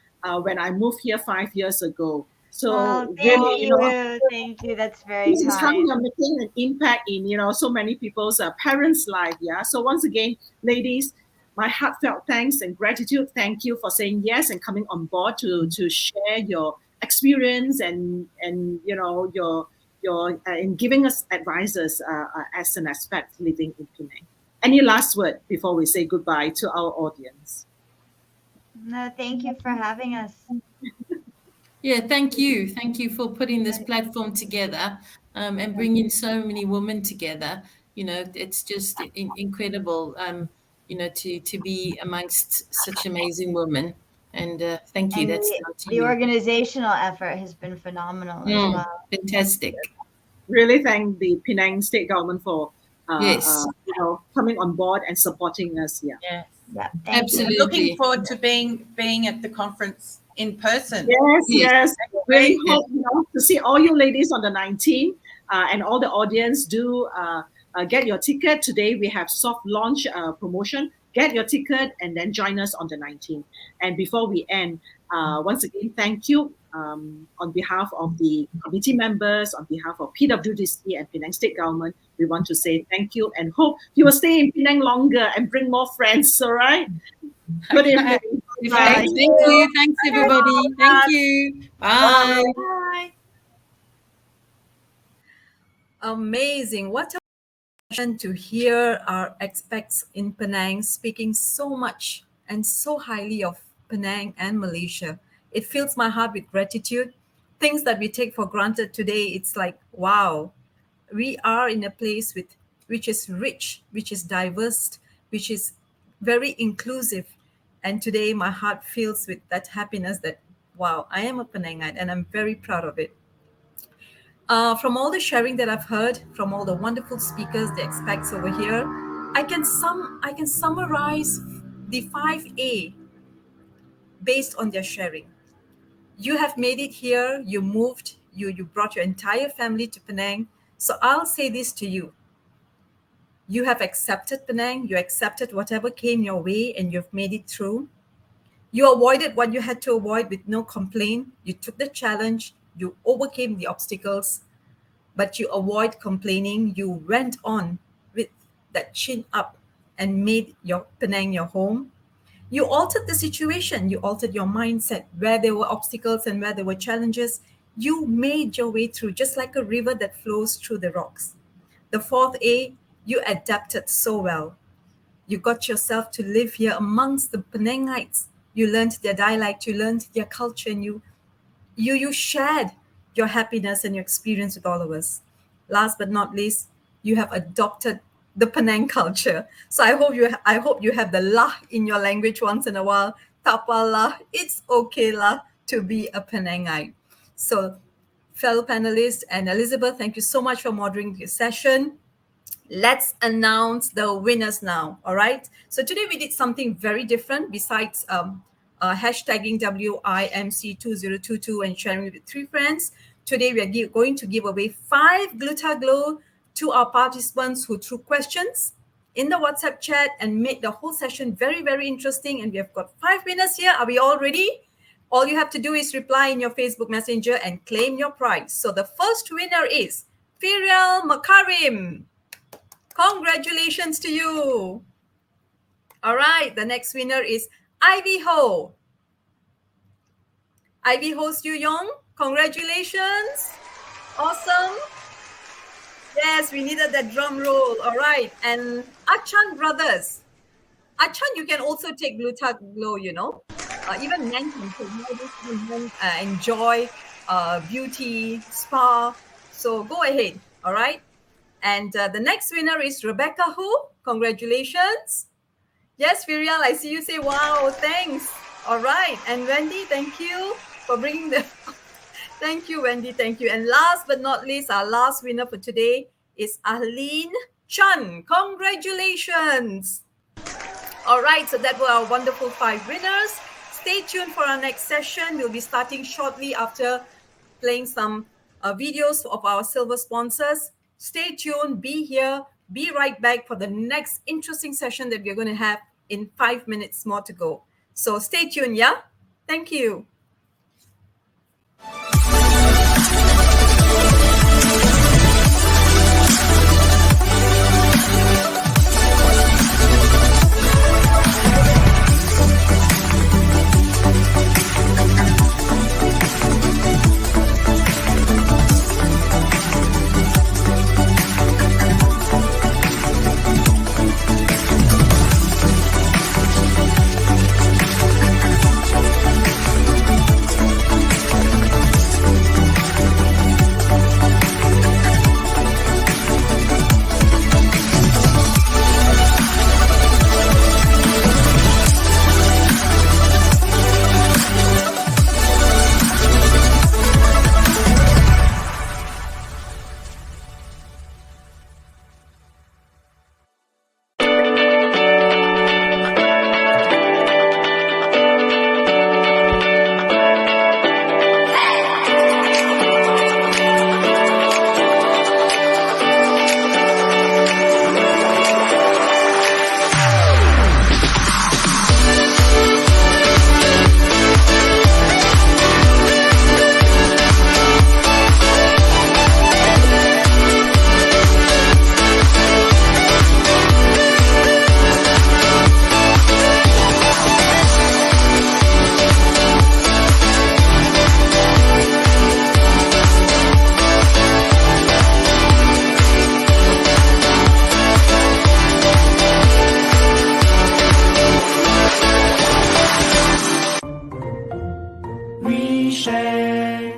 when I moved here 5 years ago. So thank you. That's very this kind. is how we are making an impact in so many people's parents' life. Yeah. So once again, ladies, my heartfelt thanks and gratitude. Thank you for saying yes and coming on board to share your experience and your in giving us advices as an expat living in Penang. Any last word before we say goodbye to our audience? No, thank you for having us. Yeah, thank you. Thank you for putting this platform together and bringing so many women together. It's just incredible. to be amongst such amazing women. And thank you. And That's down to the you. organizational effort has been phenomenal as well. Fantastic. Really thank the Penang state government for Yes. coming on board and supporting us here. Yes. Yeah, thank Absolutely. you. Looking forward to being at the conference in person. Yes. Really hope to see all you ladies on the 19th, and all the audience do get your ticket. Today we have soft launch promotion. Get your ticket and then join us on the 19th. And before we end, once again, thank you on behalf of the committee members, on behalf of PWDC and Penang State Government. We want to say thank you and hope you will stay in Penang longer and bring more friends. All right. Good evening. Bye. Thank you. Thanks, everybody. Thank you. Bye. Bye. Amazing. What a pleasure to hear our expats in Penang speaking so much and so highly of Penang and Malaysia. It fills my heart with gratitude. Things that we take for granted today, it's like, wow, we are in a place which is rich, which is diverse, which is very inclusive. And today my heart fills with that happiness that, wow, I am a Penangite and I'm very proud of it. From all the sharing that I've heard, from all the wonderful speakers, the expats over here, I can summarize the 5A based on their sharing. You have made it here, you moved, you brought your entire family to Penang. So I'll say this to you. You have accepted Penang, you accepted whatever came your way and you've made it through. You avoided what you had to avoid with no complaint. You took the challenge, you overcame the obstacles, but you avoid complaining. You went on with that chin up and made your Penang your home. You altered the situation, you altered your mindset. Where there were obstacles and where there were challenges, you made your way through, just like a river that flows through the rocks. The 4th A, you adapted so well. You got yourself to live here amongst the Penangites. You learned their dialect, you learned their culture, and you shared your happiness and your experience with all of us. Last but not least, you have adopted the Penang culture. So I hope you have the lah in your language once in a while. Tapa lah, it's okay lah to be a Penangite. So fellow panelists and Elizabeth, thank you so much for moderating this session. Let's announce the winners now. All right. So today we did something very different besides hashtagging WIMC2022 and sharing it with 3 friends. Today we are going to give away 5 Glutaglow to our participants who threw questions in the WhatsApp chat and made the whole session very, very interesting. And we have got 5 winners here. Are we all ready? All you have to do is reply in your Facebook Messenger and claim your prize. So the first winner is Firial Makarim. Congratulations to you. All right. The next winner is Ivy Ho. Ivy Ho Stu Yong. Congratulations. Awesome. Yes, we needed that drum roll. All right. And Achan Brothers. Achan, you can also take Glutaglow, even men can take. Women enjoy beauty, spa. So go ahead. All right. And the next winner is Rebecca Hu. Congratulations. Yes, Firial, I see you say, wow, thanks. All right. And Wendy, thank you for bringing the... Thank you, Wendy. Thank you. And last but not least, our last winner for today is Aline Chan. Congratulations. All right. So that were our wonderful 5 winners. Stay tuned for our next session. We'll be starting shortly after playing some videos of our silver sponsors. Stay tuned. Be here. Be right back for the next interesting session that we're going to have in 5 minutes more to go. So stay tuned. Yeah. Thank you. we share.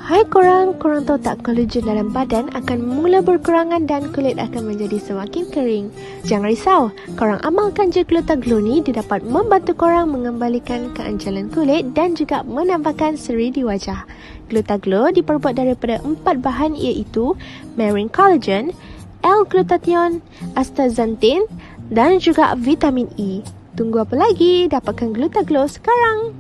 Hai korang tahu tak kolagen dalam badan akan mula berkurangan dan kulit akan menjadi semakin kering. Jangan risau, korang amalkan je Glutaglow ni, dia dapat membantu korang mengembalikan keancalan kulit dan juga menambahkan seri di wajah. Glutaglow diperbuat daripada 4 bahan iaitu marine collagen, L-glutathione, astaxanthin dan juga vitamin E. Tunggu apa lagi? Dapatkan Glutaglow sekarang.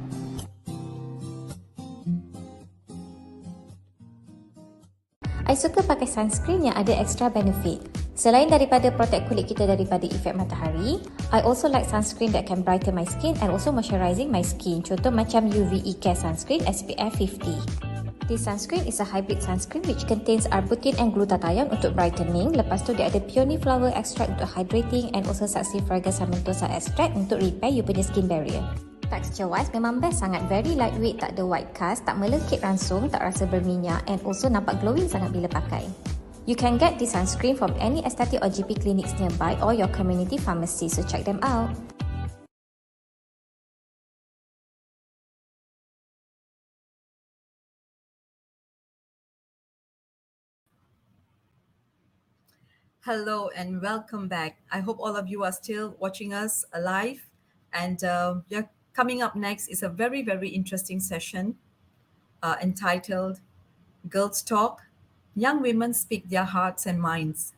I suka pakai sunscreen yang ada extra benefit. Selain daripada protect kulit kita daripada efek matahari, I also like sunscreen that can brighten my skin and also moisturizing my skin. Contoh macam UVE Care Sunscreen SPF 50. This sunscreen is a hybrid sunscreen which contains arbutin and glutathione untuk brightening. Lepas tu dia ada peony flower extract untuk hydrating and also saxifraga samentosa extract untuk repair you punya skin barrier. Texture wise memang best sangat, very lightweight, tak ada white cast, tak melekit ransum, tak rasa berminyak and also nampak glowing sangat bila pakai. You can get this sunscreen from any aesthetic or GP clinics nearby or your community pharmacy, so check them out. Hello and welcome back. I hope all of you are still watching us live. And coming up next is a very, very interesting session entitled Girls Talk, Young Women Speak Their Hearts and Minds.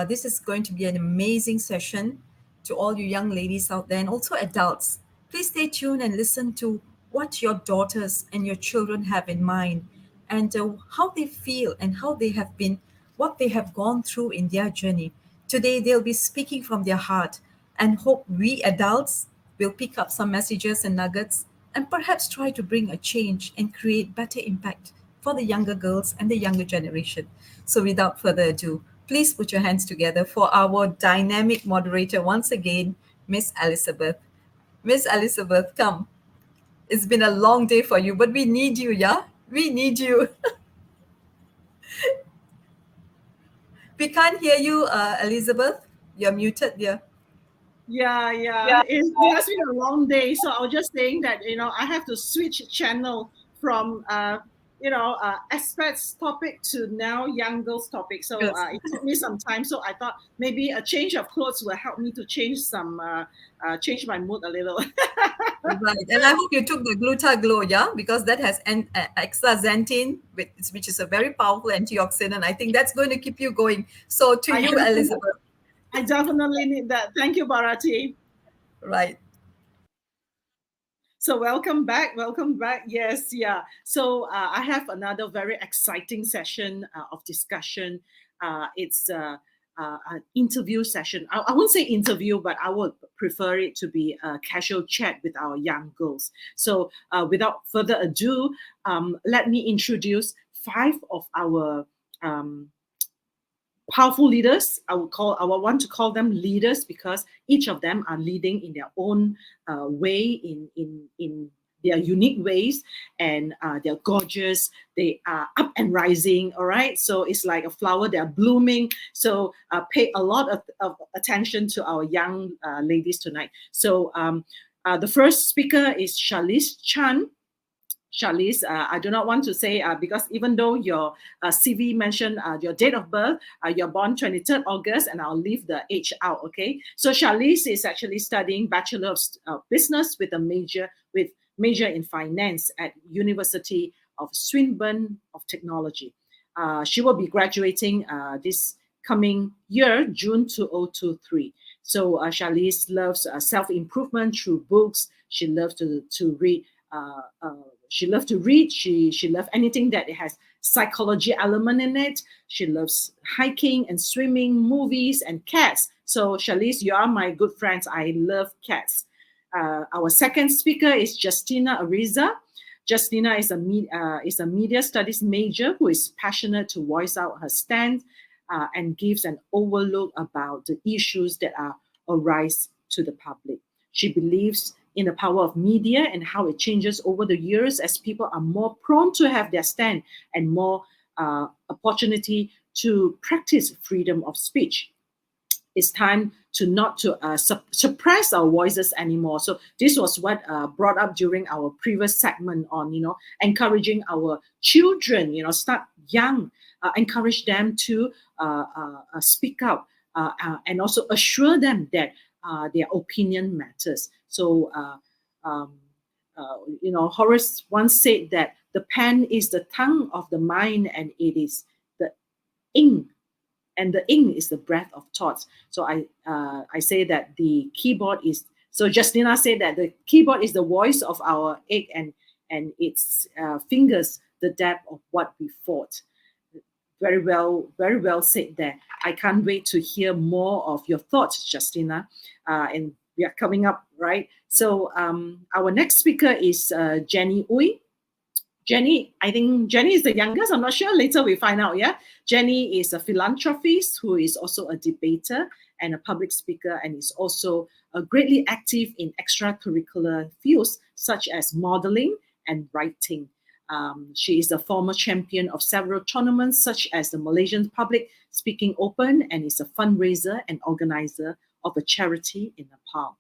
This is going to be an amazing session to all you young ladies out there and also adults. Please stay tuned and listen to what your daughters and your children have in mind and how they feel and how they have been, what they have gone through in their journey. Today, they'll be speaking from their heart and hope we adults will pick up some messages and nuggets and perhaps try to bring a change and create better impact for the younger girls and the younger generation. So without further ado, please put your hands together for our dynamic moderator once again, Miss Elizabeth. Miss Elizabeth, come. It's been a long day for you, but we need you, yeah? We need you. We can't hear you, Elizabeth. You're muted, dear. Yeah. It has been a long day, so I was just saying that I have to switch channel from experts topic to now young girls topic. So Yes. it took me some time. So I thought maybe a change of clothes will help me to change change my mood a little. Right, and I hope you took the Glutaglow, yeah, because that has astaxanthin, which is a very powerful antioxidant. I think that's going to keep you going. So to you, Elizabeth. I definitely need that. Thank you, Bharati. Right. So welcome back. Yes, yeah. So I have another very exciting session of discussion. It's an interview session. I won't say interview, but I would prefer it to be a casual chat with our young girls. So without further ado, let me introduce 5 of our powerful leaders. I want to call them leaders because each of them are leading in their own way, in their unique ways, and they're gorgeous. They are up and rising. All right, so it's like a flower; they are blooming. So pay a lot of attention to our young ladies tonight. So the first speaker is Charlize Chan. Charlize, I do not want to say because even though your CV mentioned your date of birth, you're born 23rd August, and I'll leave the age out. Okay, so Charlize is actually studying Bachelor of Business with a major in finance at University of Swinburne of Technology. She will be graduating this coming year, June 2023. So Charlize loves self-improvement through books. She loves to read. She loves to read. She loves anything that it has psychology element in it. She loves hiking and swimming, movies, and cats. So Charlize, you are my good friends. I love cats. Our second speaker is Justina Ariza. Justina is a media studies major who is passionate to voice out her stand and gives an overlook about the issues that arise to the public. She believes in the power of media and how it changes over the years as people are more prone to have their stand and more opportunity to practice freedom of speech. It's time to not to suppress our voices anymore. So this was what brought up during our previous segment on, encouraging our children, start young, encourage them to speak up, and also assure them that their opinion matters. So, Horace once said that the pen is the tongue of the mind, and it is the ink, and the ink is the breath of thoughts. So I say that the keyboard is. So Justina said that the keyboard is the voice of our egg, and its fingers the depth of what we thought. Very well said there. I can't wait to hear more of your thoughts, Justina. And we are coming up, right? So our next speaker is Jenny Uy. Jenny, I think Jenny is the youngest. I'm not sure. Later we find out, yeah? Jenny is a philanthropist who is also a debater and a public speaker, and is also greatly active in extracurricular fields such as modeling and writing. She is a former champion of several tournaments such as the Malaysian Public Speaking Open, and is a fundraiser and organizer of a charity in Nepal.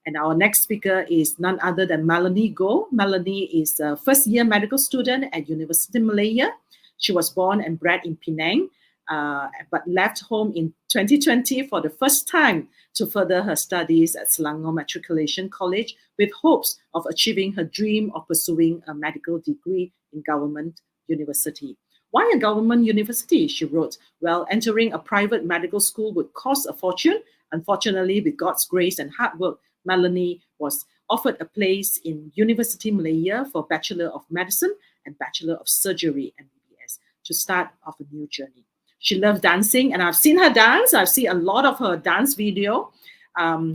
And our next speaker is none other than Melanie Goh. Melanie is a first-year medical student at University Malaya. She was born and bred in Penang, but left home in 2020 for the first time to further her studies at Selangor Matriculation College, with hopes of achieving her dream of pursuing a medical degree in government university. Why a government university? She wrote. Well, entering a private medical school would cost a fortune. Unfortunately, with God's grace and hard work, Melanie was offered a place in University Malaya for Bachelor of Medicine and Bachelor of Surgery MBBS to start off a new journey. She loves dancing, and I've seen her dance. I've seen a lot of her dance video.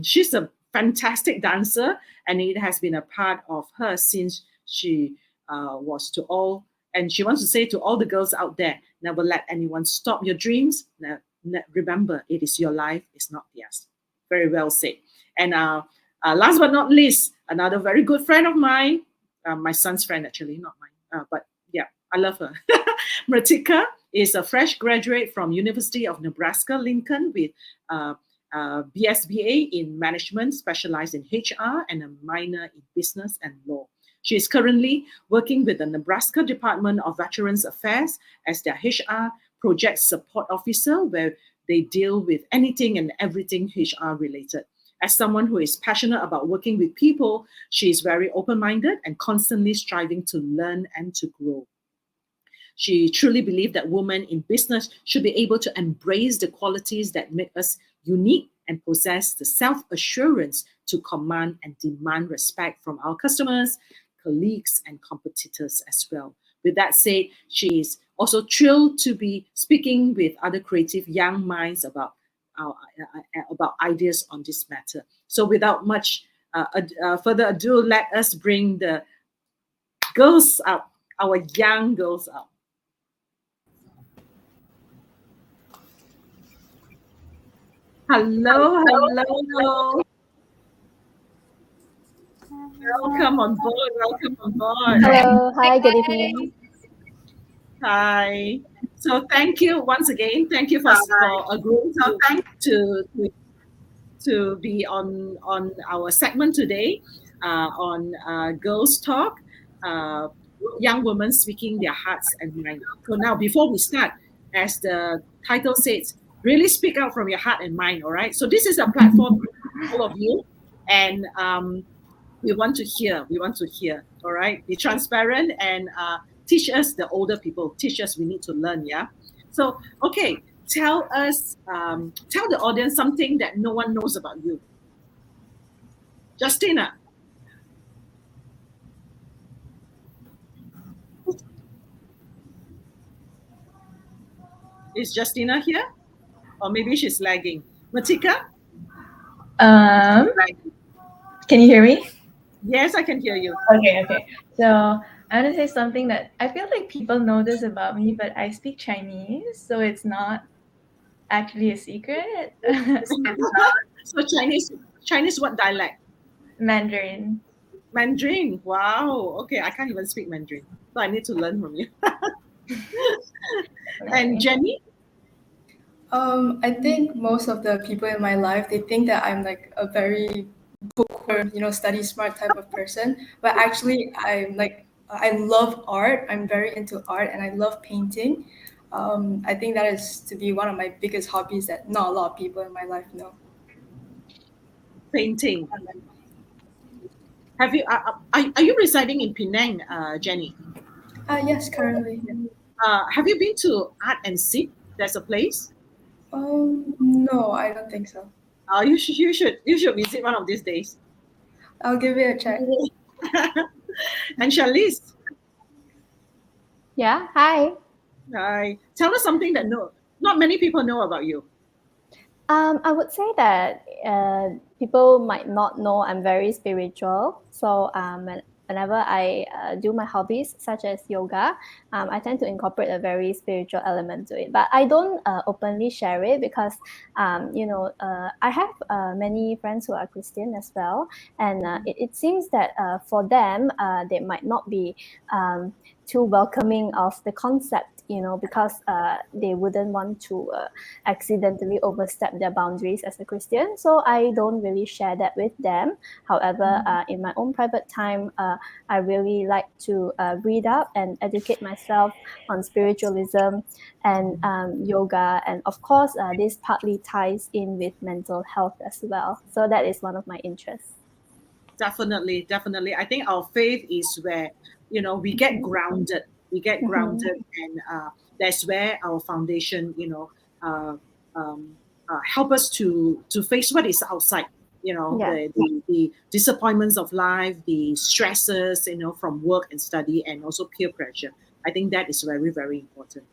She's a fantastic dancer, and it has been a part of her since she was to all. And she wants to say to all the girls out there, never let anyone stop your dreams. Remember, it is your life, it's not theirs. Very well said. And last but not least, another very good friend of mine, my son's friend actually, not mine, but yeah, I love her. Mritika is a fresh graduate from University of Nebraska-Lincoln with BSBA in management, specialized in HR, and a minor in business and law. She is currently working with the Nebraska Department of Veterans Affairs as their HR project support officer, where they deal with anything and everything HR related. As someone who is passionate about working with people, she is very open-minded and constantly striving to learn and to grow. She truly believes that women in business should be able to embrace the qualities that make us unique and possess the self-assurance to command and demand respect from our customers, colleagues, and competitors as well. With that said, she is also thrilled to be speaking with other creative young minds about ideas on this matter. So without much further ado, let us bring the girls up, our young girls up. Hello. Welcome on board. Hello, hi, good evening. Hi. So thank you once again. Thank you for agreeing to be on our segment today on Girls Talk, young women speaking their hearts and minds. So now, before we start, as the title says, really speak out from your heart and mind. All right. So this is a platform for all of you, and we want to hear. All right. Be transparent and teach us, the older people. Teach us. We need to learn. Yeah. So okay. Tell the audience something that no one knows about you. Justina. Is Justina here? Or maybe she's lagging. Matika? Can you hear me? Yes, I can hear you. Okay. So I want to say something that I feel like people know this about me, but I speak Chinese, so it's not actually a secret. So Chinese, what dialect? Mandarin. Mandarin. Wow. Okay, I can't even speak Mandarin, so I need to learn from you. And Jenny? I think most of the people in my life, they think that I'm like a very bookworm, study smart type of person. But actually, I love art. I'm very into art and I love painting. I think that is to be one of my biggest hobbies that not a lot of people in my life know. Painting. Have you? Are you residing in Penang, Jenny? Yes, currently. Have you been to Art and Seek? There's a place. No, I don't think so. You should visit one of these days. I'll give it a check. And Charlize, Yeah, hi. hi. Tell us something that not many people know about you. I would say that people might not know I'm very spiritual. So whenever I do my hobbies, such as yoga, I tend to incorporate a very spiritual element to it. But I don't openly share it because, I have many friends who are Christian as well. And it seems that for them, they might not be too welcoming of the concept, because they wouldn't want to accidentally overstep their boundaries as a Christian. So I don't really share that with them. However, in my own private time, I really like to read up and educate myself on spiritualism and yoga. And of course, this partly ties in with mental health as well. So that is one of my interests. Definitely. I think our faith is where we get grounded. We get grounded, and that's where our foundation, uh, help us to face what is outside. Yeah. The disappointments of life, the stresses, from work and study, and also peer pressure. I think that is very, very important.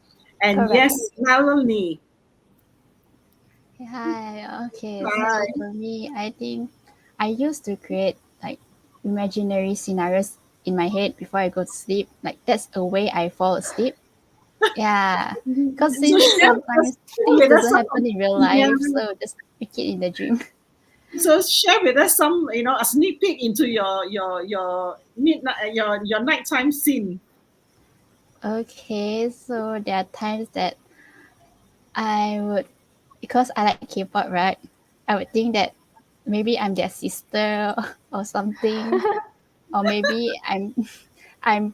And Correct. yes, Melanie. Hi, okay. Hi. So for me, I think I used to create like imaginary scenarios in my head before I go to sleep. Like that's a way I fall asleep. Yeah, because So since share sometimes things with us doesn't some happen in real yeah. life, so just make it in the dream. So share with us some, a sneak peek into your midnight your nighttime scene. Okay, so there are times that I would, because I like K-pop, right? I would think that maybe I'm their sister or something, or maybe I'm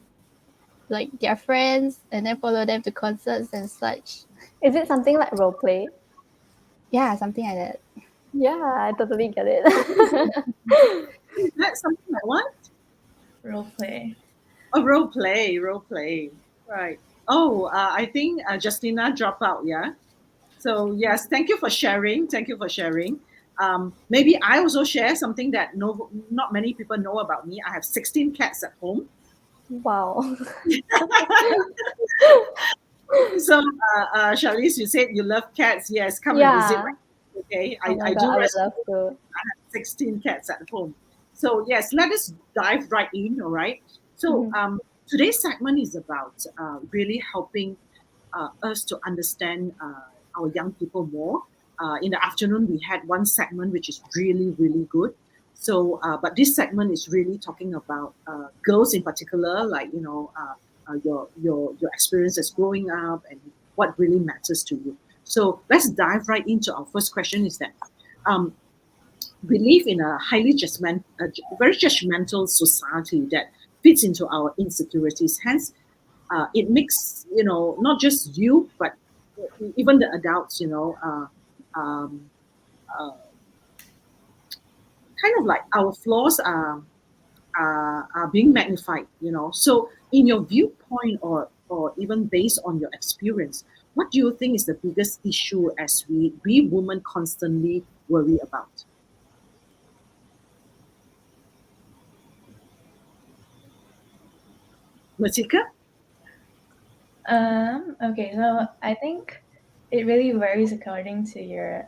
like their friends and then follow them to concerts and such. Is it something like role play? Yeah, something like that. Yeah, I totally get it. Is that something like what? Role play. A role play, right? Oh, I think Justina dropped out. Yeah. So yes, thank you for sharing. Maybe I also share something that not many people know about me. I have 16 cats at home. Wow. So, Charlize, you said you love cats. Yes, come and visit. Yeah. Okay, Oh my I God, do I would rescue. love to. I have 16 cats at home. So yes, let us dive right in. All right. So Mhm. today's segment is about really helping us to understand our young people more. In the afternoon, we had one segment which is really, really good. So, but this segment is really talking about girls in particular, like your experiences growing up and what really matters to you. So let's dive right into our first question. Is that um, we live in a very judgmental society that fits into our insecurities. Hence, it makes not just you but even the adults um, uh, kind of like our flaws are being magnified. So in your viewpoint or even based on your experience, what do you think is the biggest issue as we women constantly worry about? Matika? Okay, so I think it really varies according to your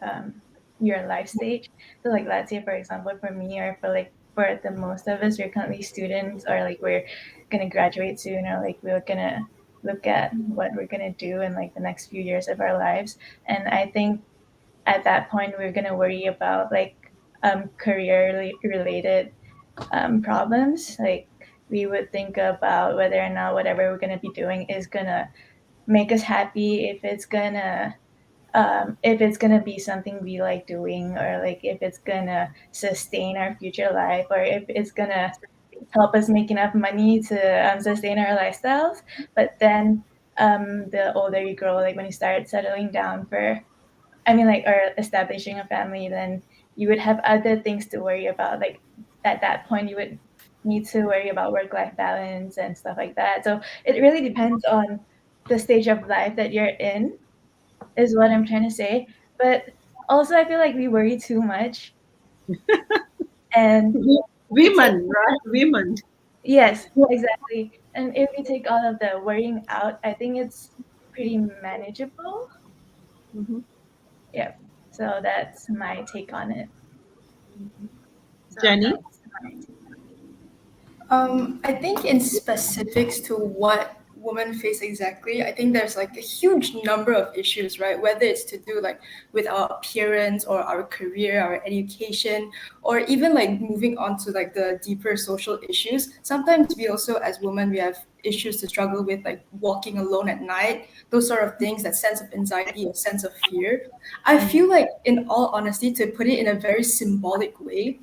life stage. So like let's say for example for me or for the most of us we're currently students or like we're gonna graduate soon or like we're gonna look at what we're gonna do in like the next few years of our lives. And I think at that point we're gonna worry about like career related problems. Like we would think about whether or not whatever we're gonna be doing is gonna make us happy, if it's gonna be something we like doing, or like if it's gonna sustain our future life, or if it's gonna help us make enough money to sustain our lifestyles. But then the older you grow, like when you start settling down or establishing a family, then you would have other things to worry about. Like at that point, you would need to worry about work-life balance and stuff like that. So it really depends on the stage of life that you're in, is what I'm trying to say. But also, I feel like we worry too much, and Women, right? Women. yes, exactly. And if we take all of the worrying out, I think it's pretty manageable. Mm-hmm. Yeah. So that's my take on it. Jenny? I think in specifics to what women face exactly, I think there's like a huge number of issues, right? Whether it's to do like with our appearance or our career, our education, or even like moving on to like the deeper social issues. Sometimes we also, as women, we have issues to struggle with, like walking alone at night, those sort of things, that sense of anxiety, a sense of fear. I feel like, in all honesty, to put it in a very symbolic way,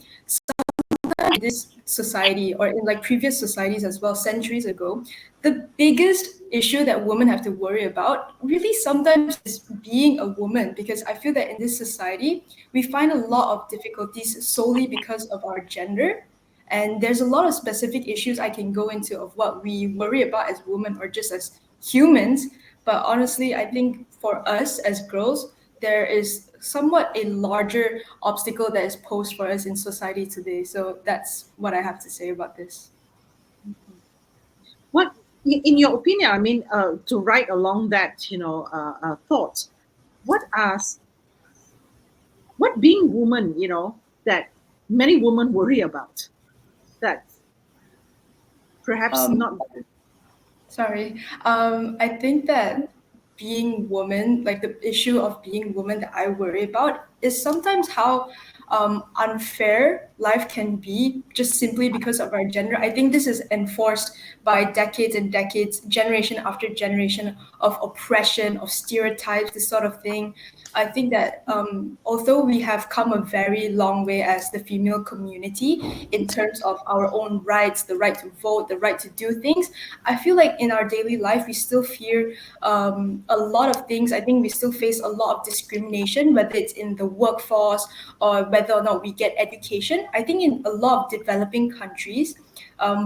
in this society, or in like previous societies as well, centuries ago, the biggest issue that women have to worry about really sometimes is being a woman, because I feel that in this society we find a lot of difficulties solely because of our gender. And there's a lot of specific issues I can go into of what we worry about as women or just as humans. But honestly, I think for us as girls, there is somewhat a larger obstacle that is posed for us in society today. So that's what I have to say about this. What, in your opinion, I mean, to write along that, thought, what are what being woman, that many women worry about, that perhaps Um, not. Sorry. I think that being woman, like the issue of being woman that I worry about is sometimes how unfair life can be just simply because of our gender. I think this is enforced by decades and decades, generation after generation of oppression, of stereotypes, this sort of thing. I think that although we have come a very long way as the female community in terms of our own rights, the right to vote, the right to do things, I feel like in our daily life, we still fear a lot of things. I think we still face a lot of discrimination, whether it's in the workforce or whether or not we get education. I think in a lot of developing countries,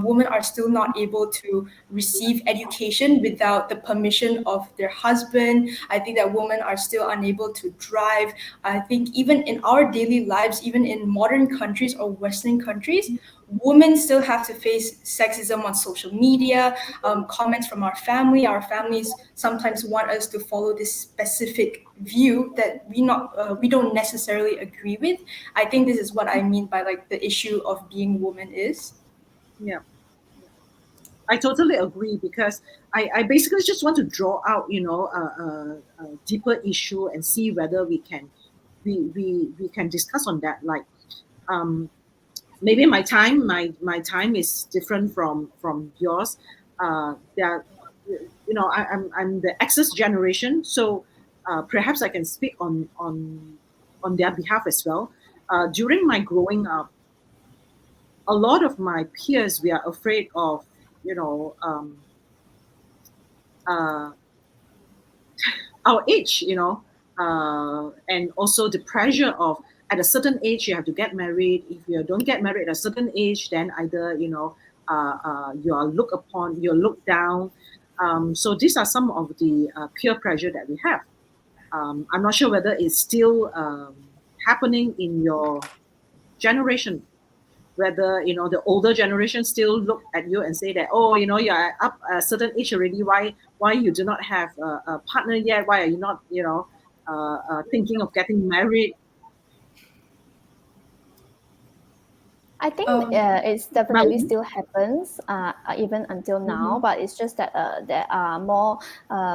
women are still not able to receive education without the permission of their husband. I think that women are still unable to drive. I think even in our daily lives, even in modern countries or Western countries, women still have to face sexism on social media, comments from our family. Our families sometimes want us to follow this specific view that we don't necessarily agree with. I think this is what I mean by like the issue of being woman is. Yeah, I totally agree, because I basically just want to draw out, a deeper issue and see whether we can discuss on that. Like, maybe my time is different from yours. There, I'm the X's generation, so perhaps I can speak on their behalf as well. During my growing up, a lot of my peers were afraid of, you know, uh, our age, and also the pressure of, at a certain age you have to get married. If you don't get married at a certain age, then either you are looked upon, you're looked down. So these are some of the peer pressure that we have. I'm not sure whether it's still happening in your generation, whether the older generation still look at you and say that, oh, you're up a certain age already, why you do not have a partner yet, why are you not thinking of getting married. I think Um, it's But definitely still happens even until now, but it's just that there are more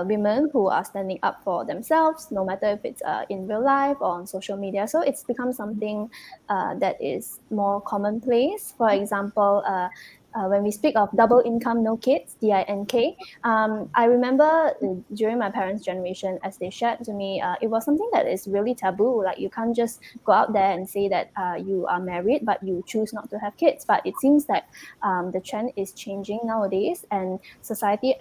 women who are standing up for themselves, no matter if it's in real life or on social media. So it's become something that is more commonplace. For example, when we speak of double income, no kids, DINK, I remember during my parents' generation, as they shared to me, it was something that is really taboo. Like you can't just go out there and say that you are married, but you choose not to have kids. But it seems that the trend is changing nowadays, and society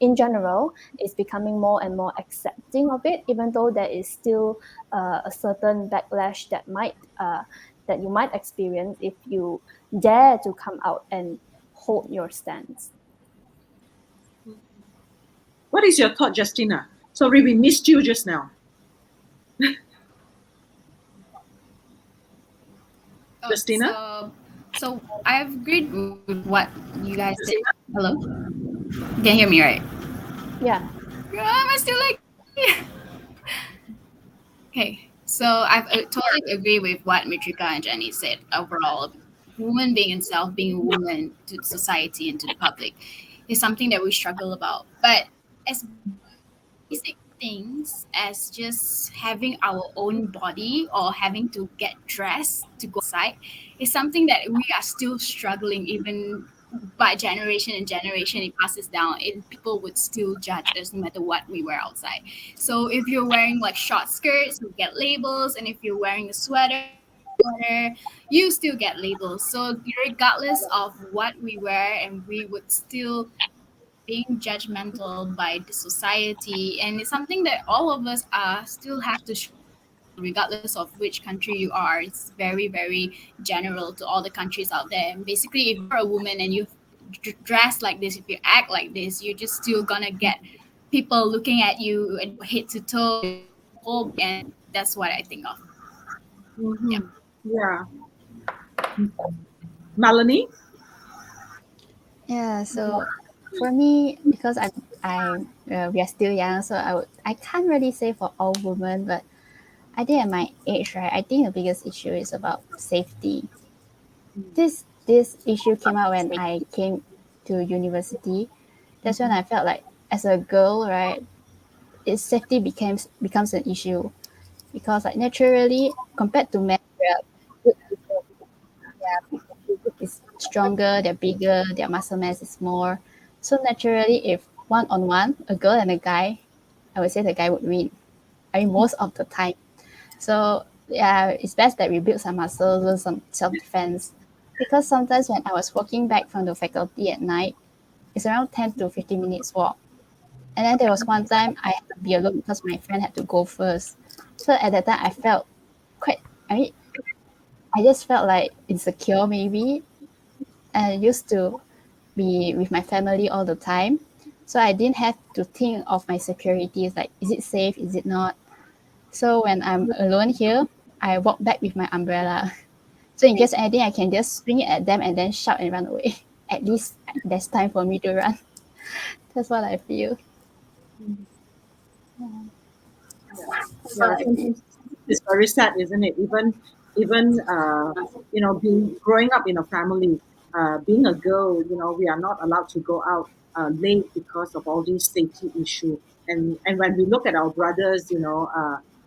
in general is becoming more and more accepting of it, even though there is still a certain backlash that you might experience if you dare to come out and hold your stance. What is your thought, Justina? Sorry, we missed you just now. Justina? So I've agreed with what you guys said. Hello? You can hear me, right? Yeah. Am I still like? Okay, so I've totally agree with what Mitrika and Jenny said. Overall, woman being itself, being a woman to society and to the public, is something that we struggle about. But as basic things as just having our own body or having to get dressed to go outside is something that we are still struggling even by generation and generation it passes down and people would still judge us no matter what we wear outside. So if you're wearing like short skirts you get labels, and if you're wearing a sweater you still get labels. So regardless of what we wear, and we would still being judgmental by the society, and it's something that all of us still have to regardless of which country you are. It's very very general to all the countries out there. And basically if you're a woman and you dress like this, if you act like this, you're just still gonna get people looking at you and head to toe, and that's what I think of. Yeah. Melanie? Yeah, so for me, because we are still young, so I can't really say for all women, but I think at my age, right, I think the biggest issue is about safety. This issue came out when I came to university. That's when I felt like as a girl, right, its safety becomes an issue because like naturally compared to men, we are good people. Their physique is stronger, they're bigger, their muscle mass is more. So naturally, if one on one, a girl and a guy, I would say the guy would win. I mean, most of the time. So yeah, it's best that we build some muscles, learn some self defense. Because sometimes when I was walking back from the faculty at night, it's around 10 to 15 minutes walk. And then there was one time I had to be alone because my friend had to go first. So at that time, I felt quite, I mean, I just felt like insecure maybe. And I used to be with my family all the time. So I didn't have to think of my security. It's like, is it safe? Is it not? So when I'm alone here, I walk back with my umbrella. So in case anything, I can just swing it at them and then shout and run away. At least there's time for me to run. That's what I feel. That's what Yeah, I feel. it's very sad, isn't it? Even being growing up in a family, being a girl, we are not allowed to go out late because of all these safety issue. And when we look at our brothers,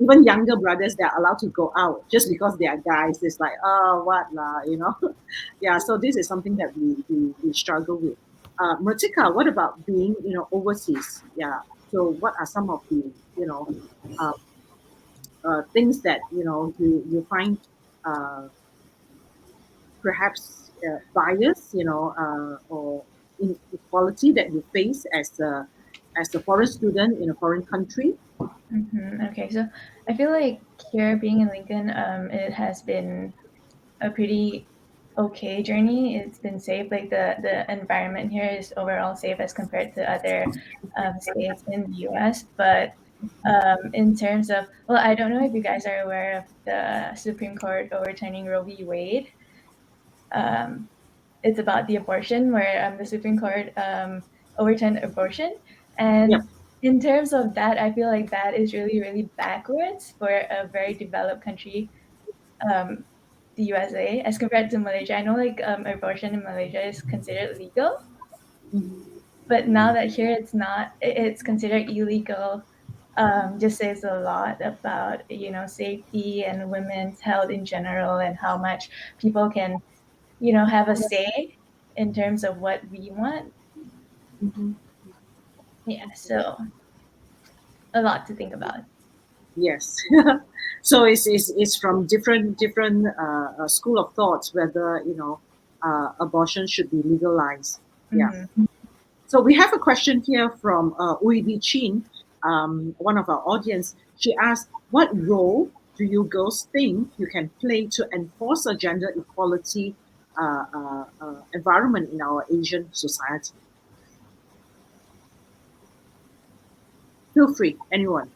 even younger brothers, they're allowed to go out just because they are guys. It's like, oh, what lah. Yeah. So this is something that we struggle with. Mritika, what about being, overseas? Yeah. So what are some of the, uh, things that you find uh, perhaps bias, or inequality that you face as a foreign student in a foreign country? Okay, so I feel like here being in Lincoln, it has been a pretty okay journey. It's been safe. Like the environment here is overall safe as compared to other states in the U.S. But in terms of, well, I don't know if you guys are aware of the Supreme Court overturning Roe v. Wade. Um, it's about the abortion, where the Supreme Court overturned abortion, Yep. and in terms of that, I feel like that is really really backwards for a very developed country, um, the USA, as compared to Malaysia. I know like abortion in Malaysia is considered legal, but now that here it's not, it's considered illegal just says a lot about, you know, safety and women's health in general, and how much people can, you know, have a say in terms of what we want. Yeah, so a lot to think about. Yes. So it's from different school of thoughts whether abortion should be legalized. Yeah. So we have a question here from Ui Di Chin, one of our audience. She asked, "What role do you girls think you can play to enforce a gender equality environment in our Asian society?" Feel free, anyone.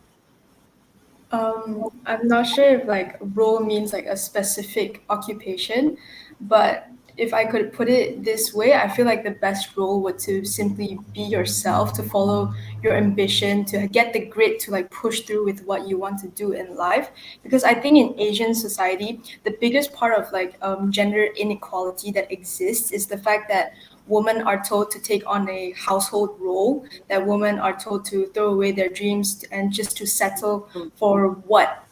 I'm not sure if like role means like a specific occupation, but if I could put it this way, I feel like the best role would to simply be yourself, to follow your ambition, to get the grit to like push through with what you want to do in life. Because I think in Asian society, the biggest part of like gender inequality that exists is the fact that women are told to take on a household role, that women are told to throw away their dreams and just to settle for what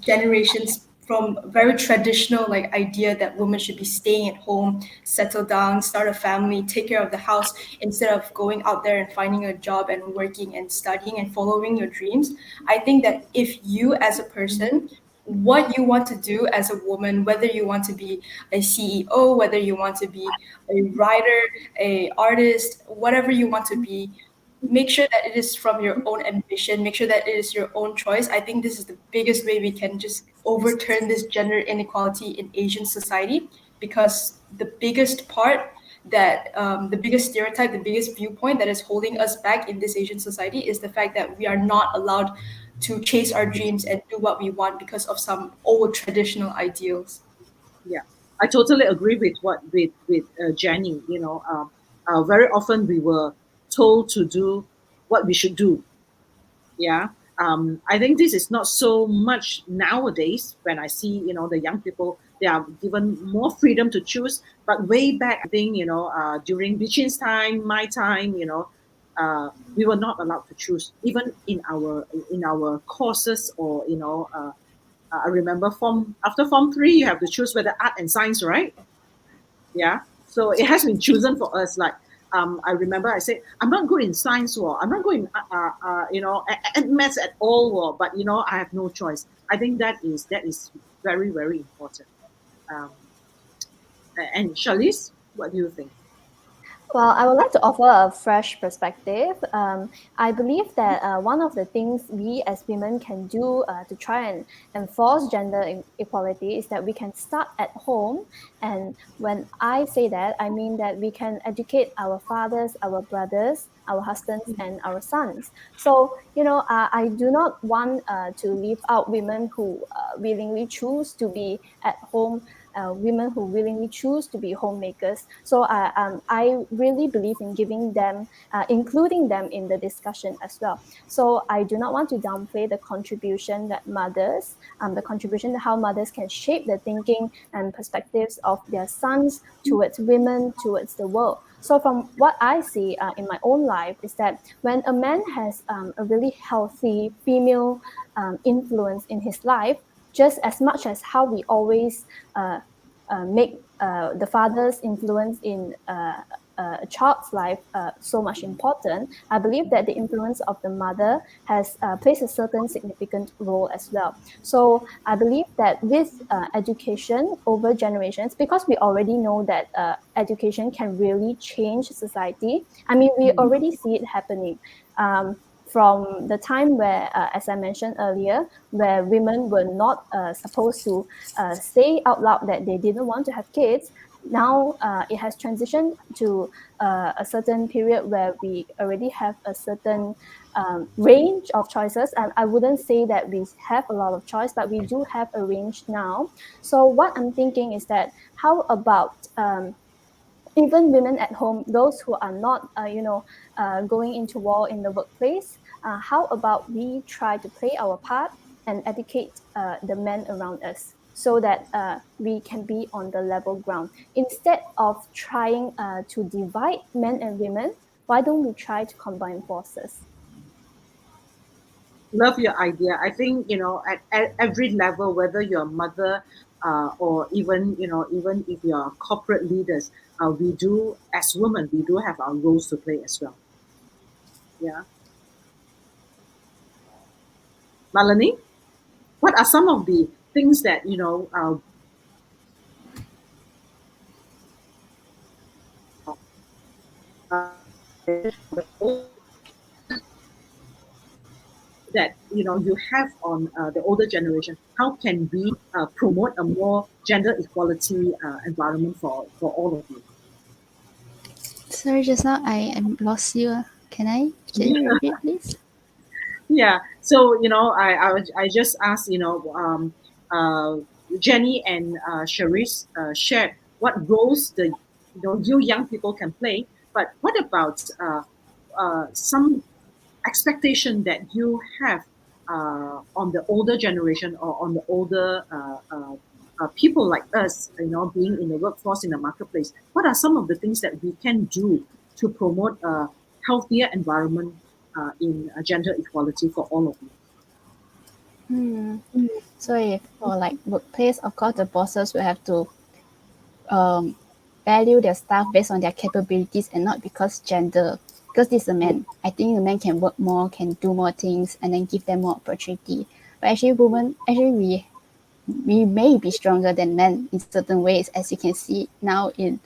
generations from very traditional like idea that women should be staying at home, settle down, start a family, take care of the house instead of going out there and finding a job and working and studying and following your dreams. I think that if you as a person, what you want to do as a woman, whether you want to be a CEO, whether you want to be a writer, a artist, whatever you want to be, make sure that it is from your own ambition, make sure that it is your own choice. I think this is the biggest way we can just overturn this gender inequality in Asian society, because the biggest part that the biggest stereotype, the biggest viewpoint that is holding us back in this Asian society is the fact that we are not allowed to chase our dreams and do what we want because of some old traditional ideals. Yeah, I totally agree with Jenny. Very often we were told to do what we should do. Yeah. I think this is not so much nowadays when I see, the young people, they are given more freedom to choose. But way back, I think, during Bichin's time, my time, we were not allowed to choose, even in our courses or, I remember after Form 3, you have to choose whether art and science, right? Yeah. So it has been chosen for us. Like, I remember I said, I'm not good in science, I'm not good in, maths at all, but I have no choice. I think that is very, very important. Um, and Charlize, what do you think? Well, I would like to offer a fresh perspective. I believe that one of the things we as women can do to try and enforce gender equality is that we can start at home. And when I say that, I mean that we can educate our fathers, our brothers, our husbands, and our sons. So, I do not want to leave out women who willingly choose to be at home, women who willingly choose to be homemakers. So I really believe in giving them, including them in the discussion as well. So I do not want to downplay the contribution that mothers, the contribution to how mothers can shape the thinking and perspectives of their sons towards women, towards the world. So from what I see in my own life is that when a man has a really healthy female influence in his life, just as much as how we always make the father's influence in a child's life so much important, I believe that the influence of the mother has plays a certain significant role as well. So I believe that with education over generations, because we already know that education can really change society. I mean, we already see it happening. From the time where, as I mentioned earlier, where women were not supposed to say out loud that they didn't want to have kids, now it has transitioned to a certain period where we already have a certain range of choices. And I wouldn't say that we have a lot of choice, but we do have a range now. So what I'm thinking is that how about even women at home, those who are not, going into war in the workplace, how about we try to play our part and educate the men around us so that we can be on the level ground. Instead of trying to divide men and women, why don't we try to combine forces? love your idea. I think, at every level, whether you're a mother, or even, even if you're corporate leaders, we do, as women, we do have our roles to play as well. Yeah. Melanie, what are some of the things that, uh, that you have on the older generation? How can we promote a more gender equality environment for all of you? Sorry, just now I lost you. Can you repeat, please? Yeah. So I just asked, Jenny and Sharice shared what roles the you young people can play. But what about some expectation that you have on the older generation, or on the older people like us, being in the workforce, in the marketplace? What are some of the things that we can do to promote a healthier environment in gender equality for all of you? So if for like workplace, of course, the bosses will have to um, value their staff based on their capabilities and not because gender. Because this is a man, I think the man can work more, can do more things, and then give them more opportunity. But actually, women, actually we may be stronger than men in certain ways, as you can see now in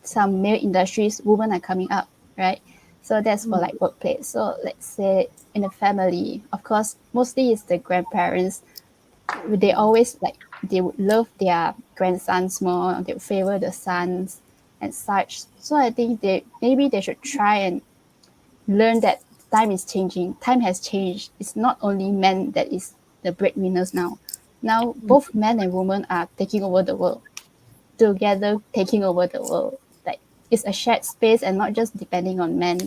some male industries, women are coming up, right? So that's for like workplace. So let's say in a family, of course, mostly it's the grandparents. They always like they would love their grandsons more. They would favor the sons and such. So I think they should try and learn that time is changing. Time has changed. It's not only men that is the breadwinners now. Now both men and women are taking over the world, together taking over the world. Like it's a shared space and not just depending on men,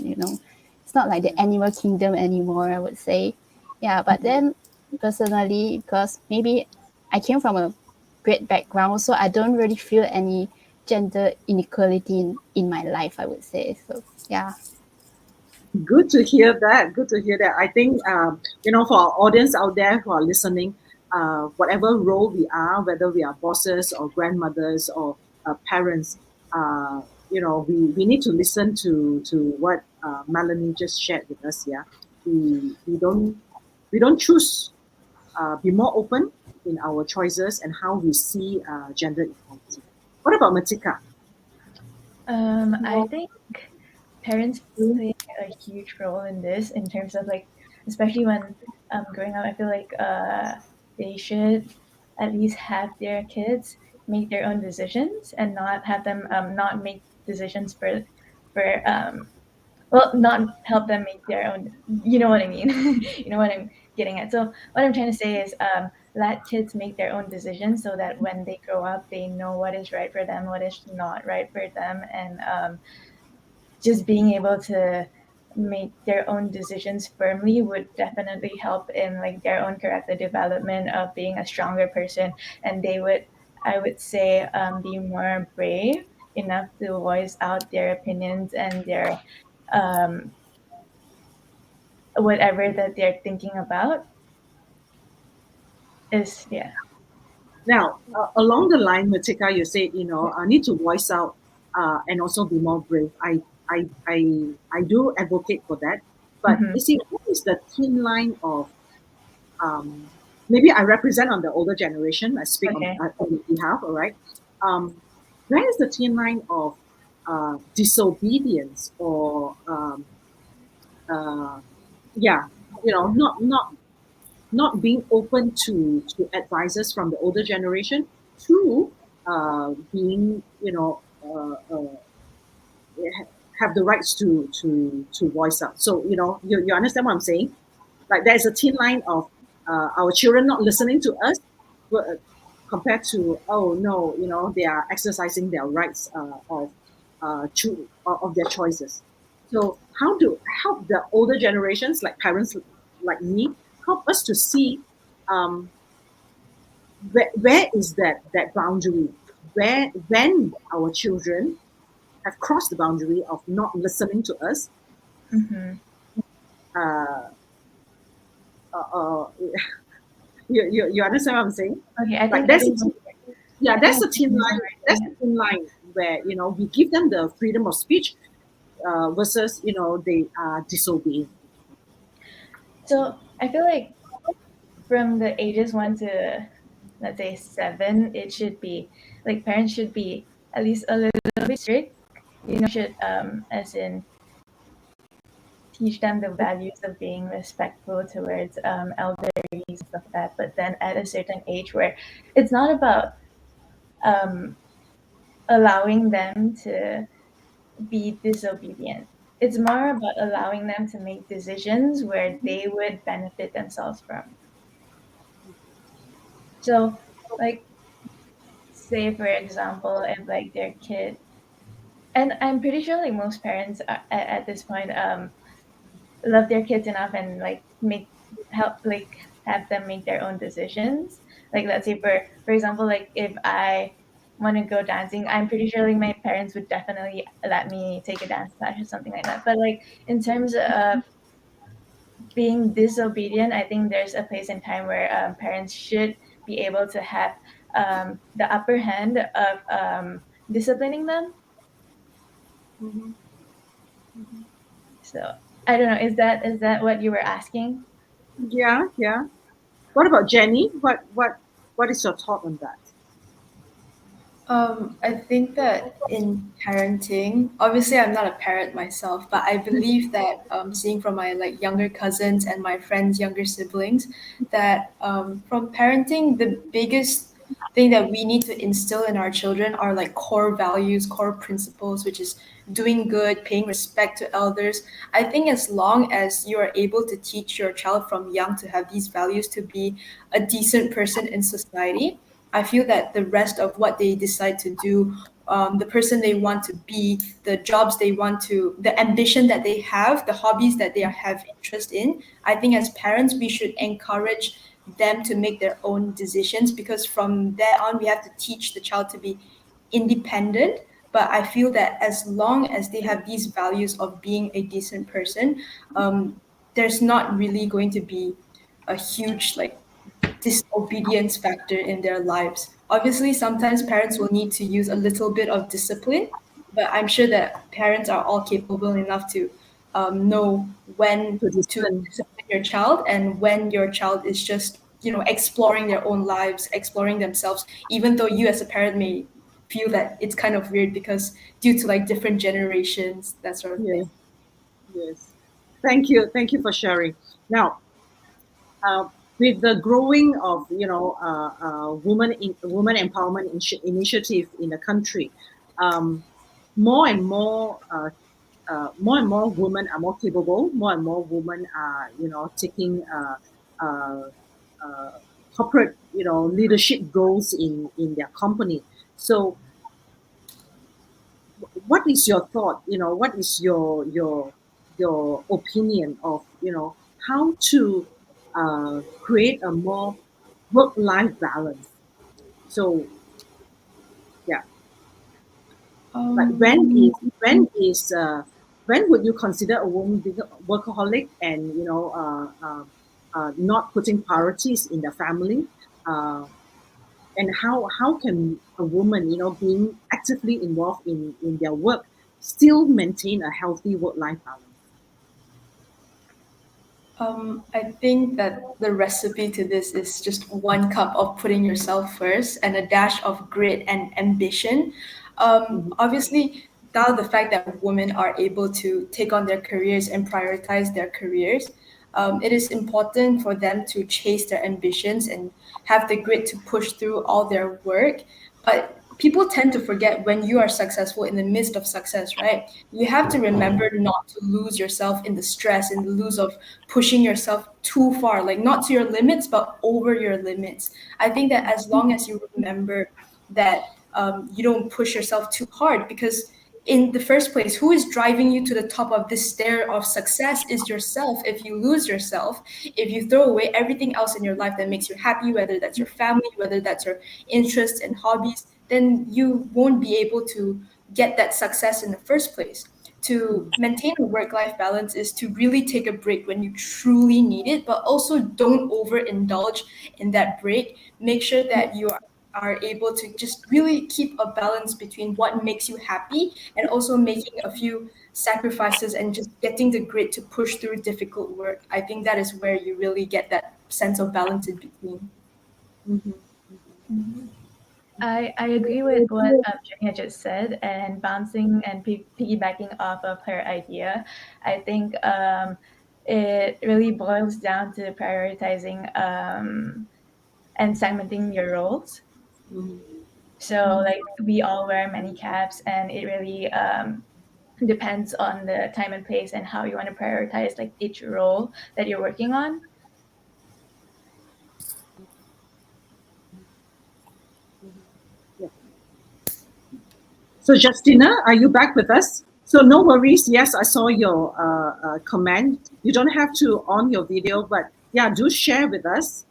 It's not like the animal kingdom anymore, I would say. Yeah, but then personally, because maybe I came from a great background, so I don't really feel any gender inequality in my life, I would say. So yeah. Good to hear that. Good to hear that. I think, for our audience out there who are listening, whatever role we are, whether we are bosses or grandmothers or parents, we need to listen to what Melanie just shared with us. Yeah, we don't choose. Be more open in our choices and how we see gender equality. What about Matika? I think parents play a huge role in this in terms of like, especially when growing up, I feel like they should at least have their kids make their own decisions and not have them not make decisions for well, not help them make their own. You know what I mean? You know what I'm getting at. So what I'm trying to say is, let kids make their own decisions so that when they grow up, they know what is right for them, what is not right for them, and just being able to make their own decisions firmly would definitely help in like their own character development of being a stronger person, and they would, I would say, be more brave enough to voice out their opinions and their um, whatever that they're thinking about is, yeah. Now, along the line, Matika, you said, I need to voice out and also be more brave. I do advocate for that. But Mhm. you see, what is the thin line of, maybe I represent on the older generation, I speak Okay. on your behalf, all right? Where is the thin line of disobedience or, uh, yeah, not being open to advisors from the older generation, to being have the rights to voice out. So you understand what I'm saying? Like there's a thin line of our children not listening to us, but, compared to, oh no, they are exercising their rights of their choices. So how to help the older generations, like parents like me, help us to see, um, where is that boundary, where when our children have crossed the boundary of not listening to us, Mhm. uh, you understand what I'm saying? Okay, I Like think I think that's a thin line. That's a thin line where we give them the freedom of speech versus they are disobeying. so. I feel like from the ages 1 to, let's say, 7, it should be like parents should be at least a little bit strict. Should as in teach them the values of being respectful towards elderly and stuff like that. But then at a certain age where it's not about um, allowing them to be disobedient. It's more about allowing them to make decisions where they would benefit themselves from. So, like, say for example, if like their kid, and I'm pretty sure like most parents at this point love their kids enough and like make help like have them make their own decisions. Like let's say for example, like if I want to go dancing, I'm pretty sure like my parents would definitely let me take a dance class or something like that. But like in terms of being disobedient, I think there's a place and time where parents should be able to have the upper hand of disciplining them. So I don't know. Is that what you were asking? Yeah, yeah. What about Jenny? What is your thought on that? I think that in parenting, obviously I'm not a parent myself, but I believe that seeing from my like younger cousins and my friends' younger siblings, that from parenting, the biggest thing that we need to instill in our children are like core values, core principles, which is doing good, paying respect to elders. I think as long as you are able to teach your child from young to have these values to be a decent person in society, I feel that the rest of what they decide to do, the person they want to be, the jobs they want to, the ambition that they have, the hobbies that they have interest in, I think as parents, we should encourage them to make their own decisions, because from there on, we have to teach the child to be independent. But I feel that as long as they have these values of being a decent person, there's not really going to be a huge like disobedience factor in their lives. Obviously, sometimes parents will need to use a little bit of discipline, but I'm sure that parents are all capable enough to know when To to discipline. discipline your child and when your child is just exploring their own lives, exploring themselves. Even though you as a parent may feel that it's kind of weird because due to like different generations, that sort of thing. Yes, yes. Thank you for sharing. Now, uh, with the growing of woman empowerment initiative in the country, um, more and more more and more women are more capable. More and more women are taking uh, uh, corporate leadership roles in their company. So, what is your thought? What is your opinion of how to create a more work-life balance? So yeah, like Um, when would you consider a woman being a workaholic and not putting priorities in the family? And how can a woman being actively involved in their work still maintain a healthy work-life balance? I think that the recipe to this is just 1 cup of putting yourself first and a dash of grit and ambition. Obviously, now the fact that women are able to take on their careers and prioritize their careers, it is important for them to chase their ambitions and have the grit to push through all their work. But people tend to forget when you are successful in the midst of success, right? You have to remember not to lose yourself in the stress, in the lose of pushing yourself too far, like not to your limits, but over your limits. I think that as long as you remember that you don't push yourself too hard, because in the first place, who is driving you to the top of this stair of success is yourself. If you lose yourself, if you throw away everything else in your life that makes you happy, whether that's your family, whether that's your interests and hobbies, then you won't be able to get that success in the first place. to maintain a work-life balance is to really take a break when you truly need it, but also don't overindulge in that break. Make sure that you are able to just really keep a balance between what makes you happy and also making a few sacrifices and just getting the grit to push through difficult work. I think that is where you really get that sense of balance in between. I agree with what Jenny had just said, and bouncing and piggybacking off of her idea, I think it really boils down to prioritizing and segmenting your roles. So, like, we all wear many caps, and it really depends on the time and place and how you want to prioritize like each role that you're working on. So Justina, are you back with us? So no worries. Yes, I saw your comment. You don't have to on your video, but yeah, do share with us.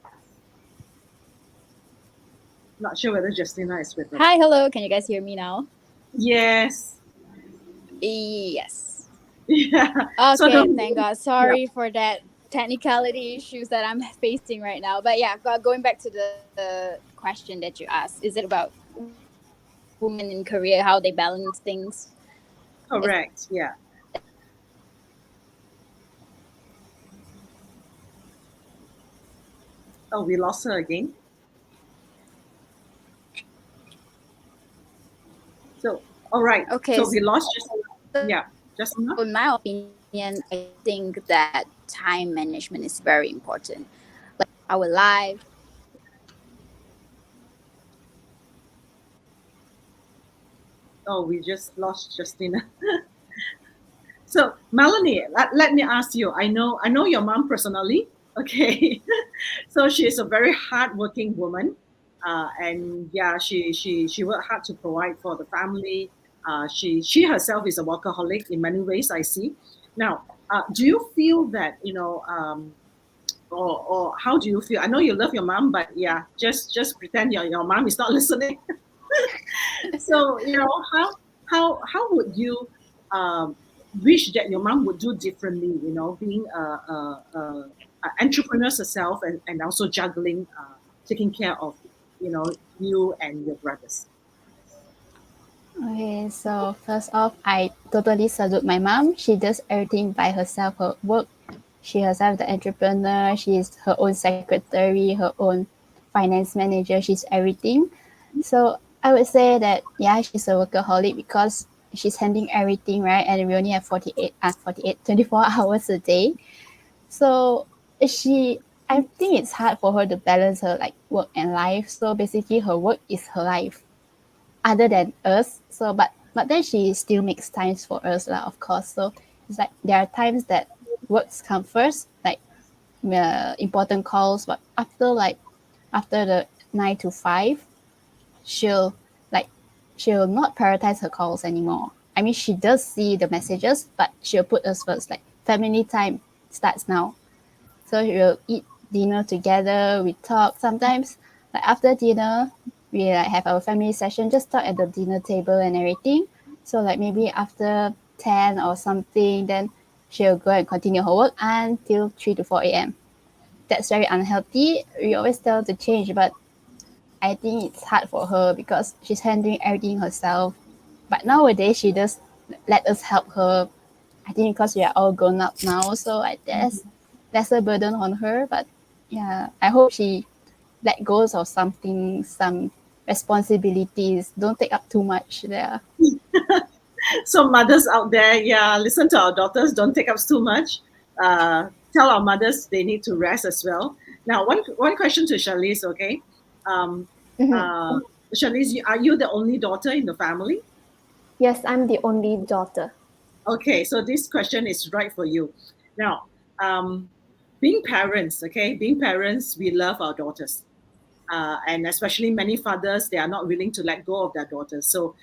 Not sure whether Justina is with us. Hi, hello. Can you guys hear me now? Yes. Yes. Yeah. Okay, thank God. Sorry for that technicality issues that I'm facing right now. But yeah, going back to the question that you asked, is it about women in Korea, how they balance things? Correct. Yeah. Oh, we lost her again. So, all right. Okay. So we lost Justina. Yeah. Justina? In my opinion, I think that time management is very important. Like our life. Oh, we just lost Justina. So Melanie, let me ask you. I know your mom personally. Okay, so she's a very hardworking woman, and yeah, she worked hard to provide for the family. She herself is a workaholic in many ways. I see. Now, do you feel that or how do you feel? I know you love your mom, but yeah, just pretend your mom is not listening. So how would you wish that your mom would do differently, being a entrepreneur herself, and also juggling taking care of you and your brothers. Okay, so first off, I totally salute my mom. She does everything by herself, her work. She herself the entrepreneur. She's her own secretary, her own finance manager. She's everything. So I would say that yeah, she's a workaholic because she's handling everything, right? And we only have 24 hours a day. So I think it's hard for her to balance her like work and life. So basically her work is her life other than us. So but then she still makes times for us lah, of course. So it's like there are times that works come first, like important calls, but after the 9 to 5, she'll like she'll not prioritize her calls anymore. I mean she does see the messages, but she'll put us first, like family time starts now. So we'll eat dinner together, we talk. Sometimes like after dinner, we like have our family session, just talk at the dinner table and everything. So like maybe after 10 or something, then she'll go and continue her work until 3 to 4 a.m. That's very unhealthy. We always tell her to change, but I think it's hard for her because she's handling everything herself. But nowadays she does let us help her. I think because we are all grown up now, so I guess lesser burden on her. But yeah, I hope she let goes of some responsibilities. Don't take up too much there. So mothers out there, yeah, listen to our daughters. Don't take up too much. Tell our mothers they need to rest as well. Now, one question to Charlize, okay? Charlize, are you the only daughter in the family? Yes, I'm the only daughter. Okay, so this question is right for you. Now, being parents, okay, we love our daughters. And especially many fathers, they are not willing to let go of their daughters. So,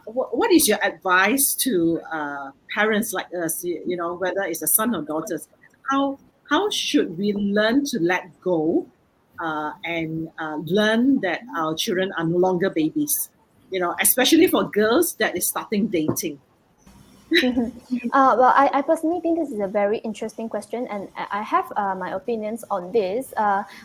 what is your advice to parents like us? Whether it's a son or daughters, how should we learn to let go and learn that our children are no longer babies? Especially for girls that is starting dating. Well, I personally think this is a very interesting question, and I have my opinions on this.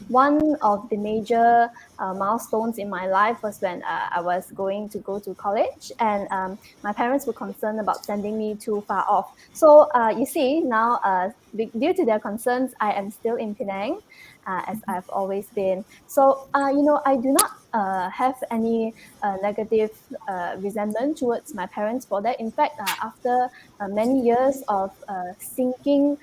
One of the major milestones in my life was when I was going to go to college, and my parents were concerned about sending me too far off. So you see, now due to their concerns, I am still in Penang, as I've always been. So I do not have any negative resentment towards my parents for that. In fact, after many years of sinking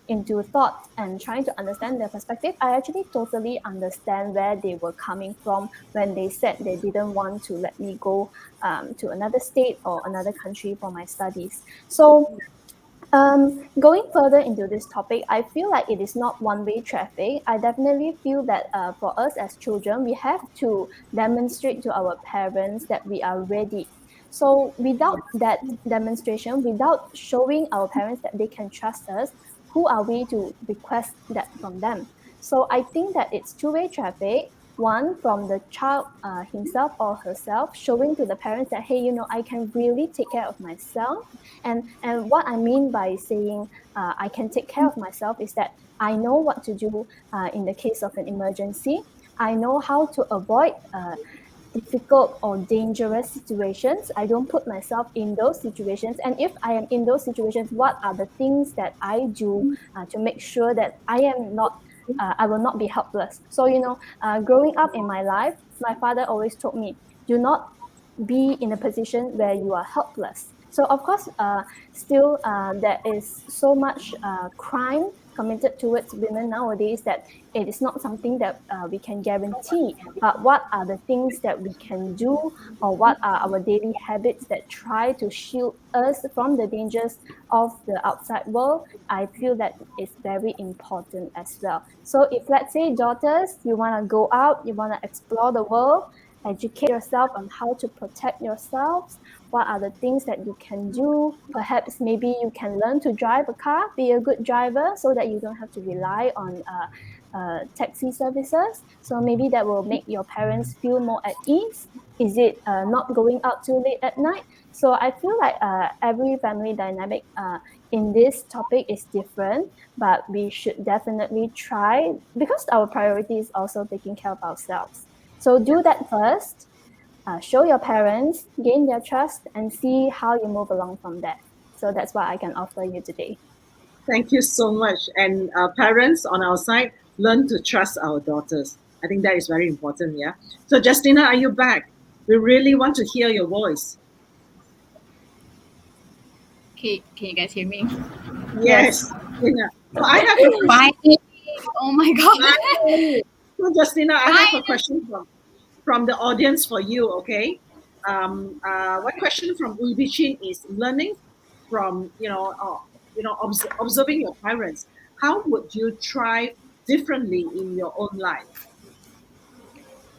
into thought and trying to understand their perspective, I actually totally understand where they were coming from when they said they didn't want to let me go to another state or another country for my studies. So going further into this topic, I feel like it is not one-way traffic. I definitely feel that for us as children, we have to demonstrate to our parents that we are ready. So without that demonstration, without showing our parents that they can trust us, who are we to request that from them? So I think that it's two-way traffic. One, from the child himself or herself, showing to the parents that, hey, I can really take care of myself. And what I mean by saying I can take care of myself is that I know what to do in the case of an emergency. I know how to avoid difficult or dangerous situations. I don't put myself in those situations. And if I am in those situations, what are the things that I do to make sure that I will not be helpless. So, growing up in my life, my father always told me, do not be in a position where you are helpless. So of course, still there is so much crime committed towards women nowadays that it is not something that we can guarantee. But what are the things that we can do, or what are our daily habits that try to shield us from the dangers of the outside world? I feel that is very important as well. So if, let's say, daughters, you want to go out, you want to explore the world, educate yourself on how to protect yourselves. What are the things that you can do? Perhaps maybe you can learn to drive a car, be a good driver, so that you don't have to rely on taxi services. So maybe that will make your parents feel more at ease. Is it not going out too late at night? So I feel like every family dynamic in this topic is different, but we should definitely try, because our priority is also taking care of ourselves. So do that first, show your parents, gain their trust, and see how you move along from there. So that's what I can offer you today. Thank you so much. And parents on our side, learn to trust our daughters. I think that is very important. Yeah. So, Justina, are you back? We really want to hear your voice. Okay, can you guys hear me? Yes. Justina. So I have a question. Finally. Oh my god. Finally. So, Justina, I have a Finally. question from the audience for you. Okay. One question from Ulbichin is learning from observing your parents. How would you try differently in your own life?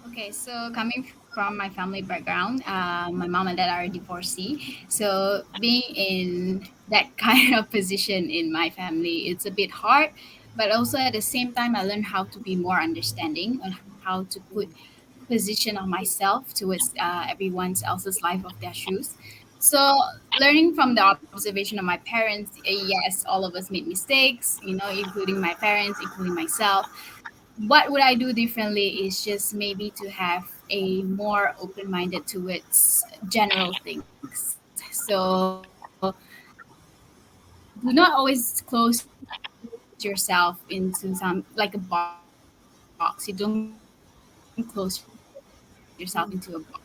Okay, so coming from my family background, my mom and dad are divorcee. So being in that kind of position in my family, it's a bit hard. But also at the same time, I learned how to be more understanding on how to put position of myself towards everyone else's life of their shoes. So learning from the observation of my parents, yes, all of us made mistakes, including my parents, including myself. What would I do differently is just maybe to have a more open-minded towards general things. So do not always close yourself into some like a box. You don't close yourself into a box.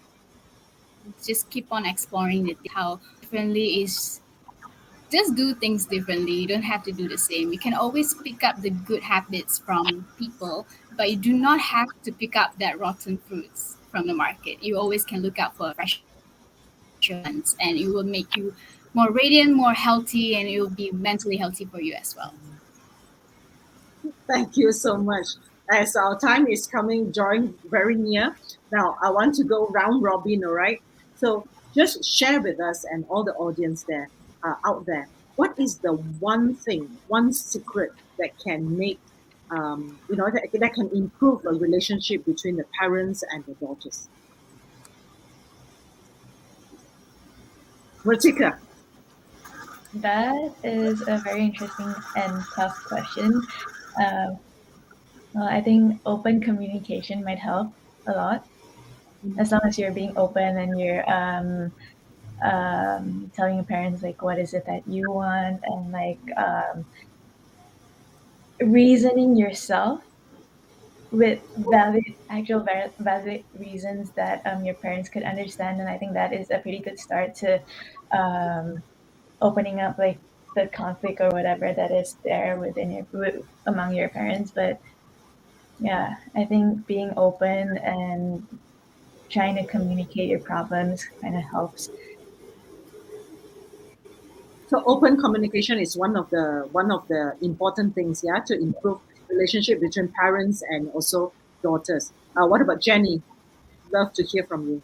Just keep on exploring the things. How differently is just do things differently. You don't have to do the same. You can always pick up the good habits from people, but you do not have to pick up that rotten fruits from the market. You always can look out for fresher ones, and it will make you more radiant, more healthy, and it will be mentally healthy for you as well. Thank you so much. As our time is drawing very near, now I want to go round robin, all right? So just share with us and all the audience out there, what is the one thing, one secret that can make, that can improve a relationship between the parents and the daughters? Murtika. That is a very interesting and tough question. Uh, well, I think open communication might help a lot as long as you're being open and you're telling your parents like what is it that you want and like reasoning yourself with valid, actual valid reasons that your parents could understand. And I think that is a pretty good start to um, opening up like the conflict or whatever that is there within among your parents. But yeah, I think being open and trying to communicate your problems kind of helps. So open communication is one of the important things, yeah, to improve relationship between parents and also daughters. What about Jenny? Love to hear from you.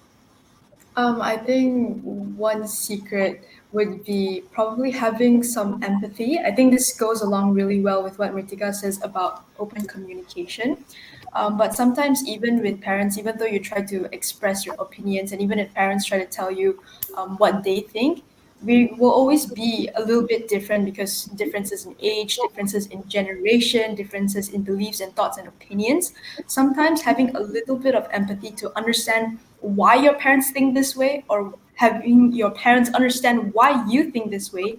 I think one secret would be probably having some empathy. I think this goes along really well with what Ritika says about open communication. But sometimes, even with parents, even though you try to express your opinions, and even if parents try to tell you what they think, we will always be a little bit different because differences in age, differences in generation, differences in beliefs and thoughts and opinions. Sometimes having a little bit of empathy to understand why your parents think this way, or having your parents understand why you think this way,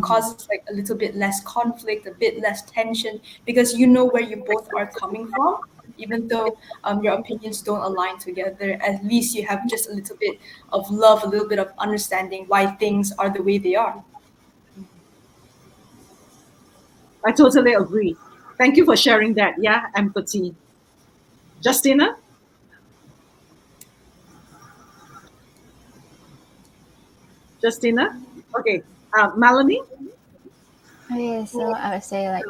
causes like a little bit less conflict, a bit less tension, because you know where you both are coming from. Even though your opinions don't align together, at least you have just a little bit of love, a little bit of understanding why things are the way they are. I totally agree. Thank you for sharing that. Yeah, empathy. Justina? Justina? Okay. Melanie? Okay, so I would say like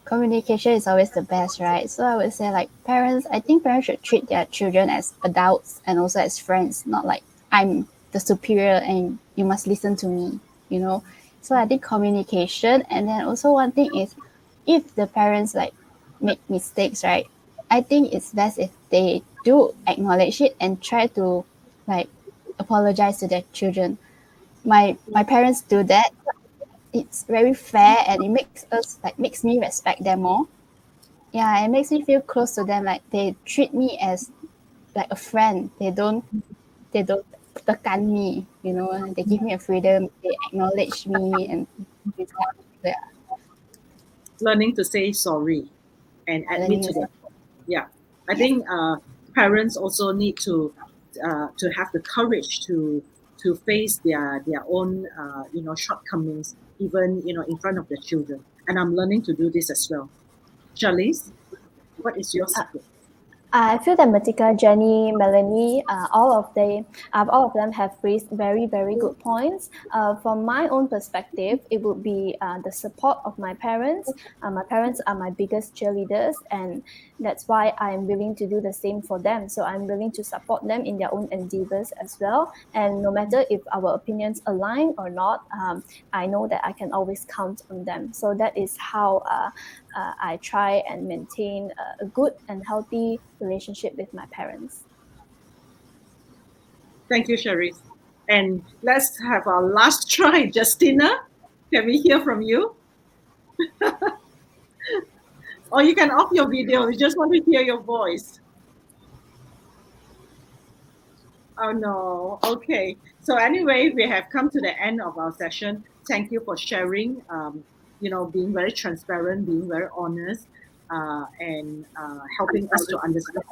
communication is always the best, right? So I would say like parents, I think parents should treat their children as adults and also as friends, not like I'm the superior and you must listen to me, you know? So I think communication, and then also one thing is if the parents like make mistakes, right? I think it's best if they do acknowledge it and try to like apologize to their children. My parents do that. It's very fair and it makes me respect them more. Yeah, it makes me feel close to them. Like they treat me as like a friend. They don't tekan me, you know. They give me a freedom. They acknowledge me and things like that. Learning to say sorry and admit Learning to is their yeah. I think parents also need to have the courage to face their own shortcomings, even in front of the children. And I'm learning to do this as well. Charlize, what is your secret? I feel that Matika, Jenny, Melanie, all of them have raised very, very good points. From my own perspective, it would be the support of my parents. My parents are my biggest cheerleaders, and that's why I'm willing to do the same for them. So I'm willing to support them in their own endeavors as well. And no matter if our opinions align or not, I know that I can always count on them. So that is how I try and maintain a good and healthy relationship with my parents. Thank you, Charisse. And let's have our last try. Justina, can we hear from you? Or you can off your video. We just want to hear your voice. Oh no. Okay. So anyway, we have come to the end of our session. Thank you for sharing. Being very transparent, being very honest, and helping us to understand,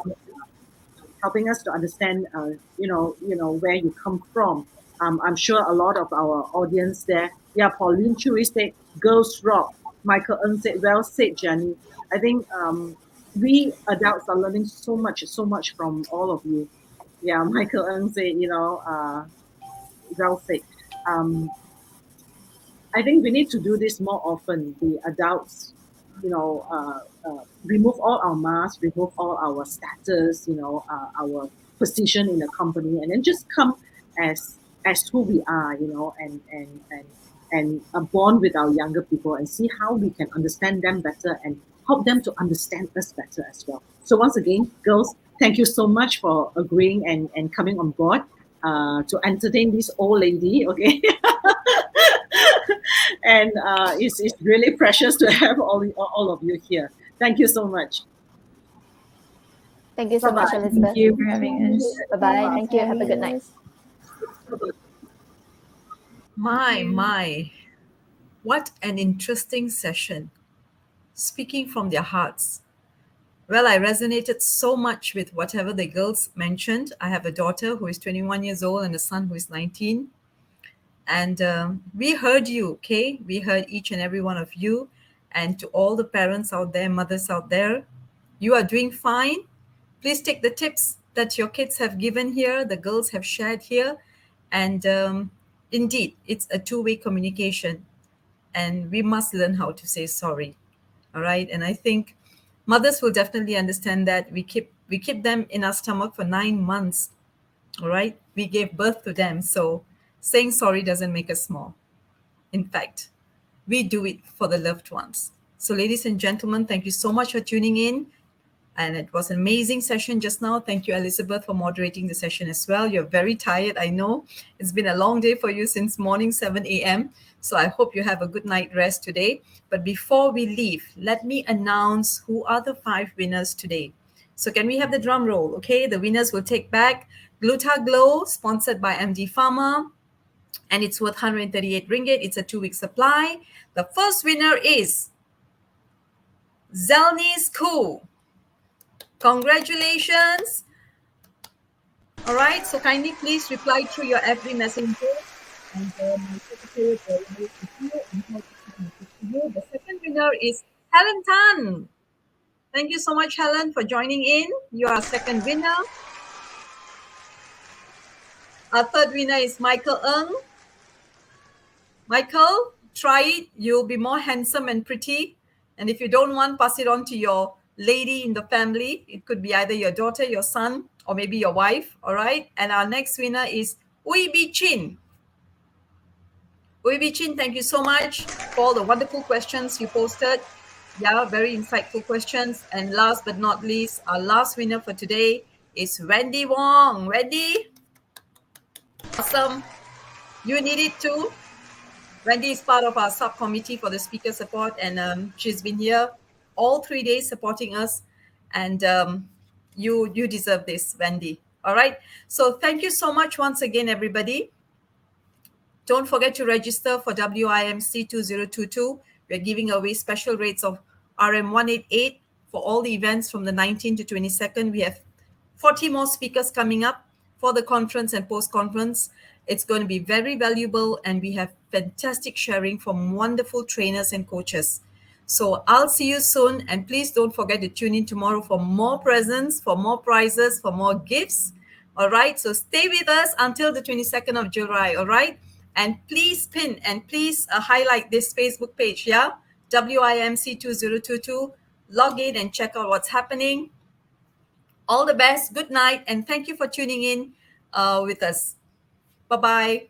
where you come from. I'm sure a lot of our audience there. Yeah, Pauline Chui said, "Girls rock." Michael Ng said, "Well said, Jenny." I think we adults are learning so much from all of you. Yeah, Michael Ng said, well said. Um, I think we need to do this more often. The adults, remove all our masks, remove all our status, our position in the company, and then just come as who we are, and bond with our younger people and see how we can understand them better and help them to understand us better as well. So once again, girls, thank you so much for agreeing and coming on board to entertain this old lady. Okay. And it's really precious to have all of you here. Thank you so much. Thank you so much, Bye-bye. Elizabeth. Thank you for having us. Bye bye. Thank you. Have a good night. My, what an interesting session. Speaking from their hearts. Well, I resonated so much with whatever the girls mentioned. I have a daughter who is 21 years old and a son who is 19. And we heard you, okay? We heard each and every one of you. And to all the parents out there, mothers out there, you are doing fine. Please take the tips that your kids have given here, the girls have shared here. And indeed, it's a two-way communication. And we must learn how to say sorry. All right. And I think mothers will definitely understand that we keep them in our stomach for 9 months. All right. We gave birth to them. So saying sorry doesn't make us small. In fact, we do it for the loved ones. So ladies and gentlemen, thank you so much for tuning in. And it was an amazing session just now. Thank you, Elizabeth, for moderating the session as well. You're very tired, I know. It's been a long day for you since morning 7 a.m. So I hope you have a good night rest today. But before we leave, let me announce who are the 5 winners today. So can we have the drum roll? Okay, the winners will take back Gluta Glow, sponsored by MD Pharma, and it's worth 138 ringgit. It's a 2-week supply. The first winner is Zelni's Cool. Congratulations. All right, so kindly please reply through your FB Messenger, and my secretary will relate with you and help you. The second winner is Helen Tan. Thank you so much, Helen, for joining in. You are second winner. Our third winner is Michael Ng. Michael, try it. You'll be more handsome and pretty. And if you don't want, pass it on to your lady in the family. It could be either your daughter, your son, or maybe your wife. All right. And our next winner is Ui Bi Chin. Ui Bi Chin, thank you so much for all the wonderful questions you posted. Yeah, very insightful questions. And last but not least, our last winner for today is Wendy Wong. Wendy, awesome. You need it too. Wendy is part of our subcommittee for the speaker support, and she's been here all 3 days supporting us. And you deserve this, Wendy. All right. So thank you so much once again, everybody. Don't forget to register for WIMC 2022. We're giving away special rates of RM188 for all the events from the 19th to 22nd. We have 40 more speakers coming up for the conference and post-conference. It's going to be very valuable, and we have fantastic sharing from wonderful trainers and coaches. So I'll see you soon, and please don't forget to tune in tomorrow for more presents, for more prizes, for more gifts. All right, so stay with us until the 22nd of July, all right? And please pin and please highlight this Facebook page, yeah? WIMC 2022. Log in and check out what's happening. All the best, good night, and thank you for tuning in with us. Bye-bye.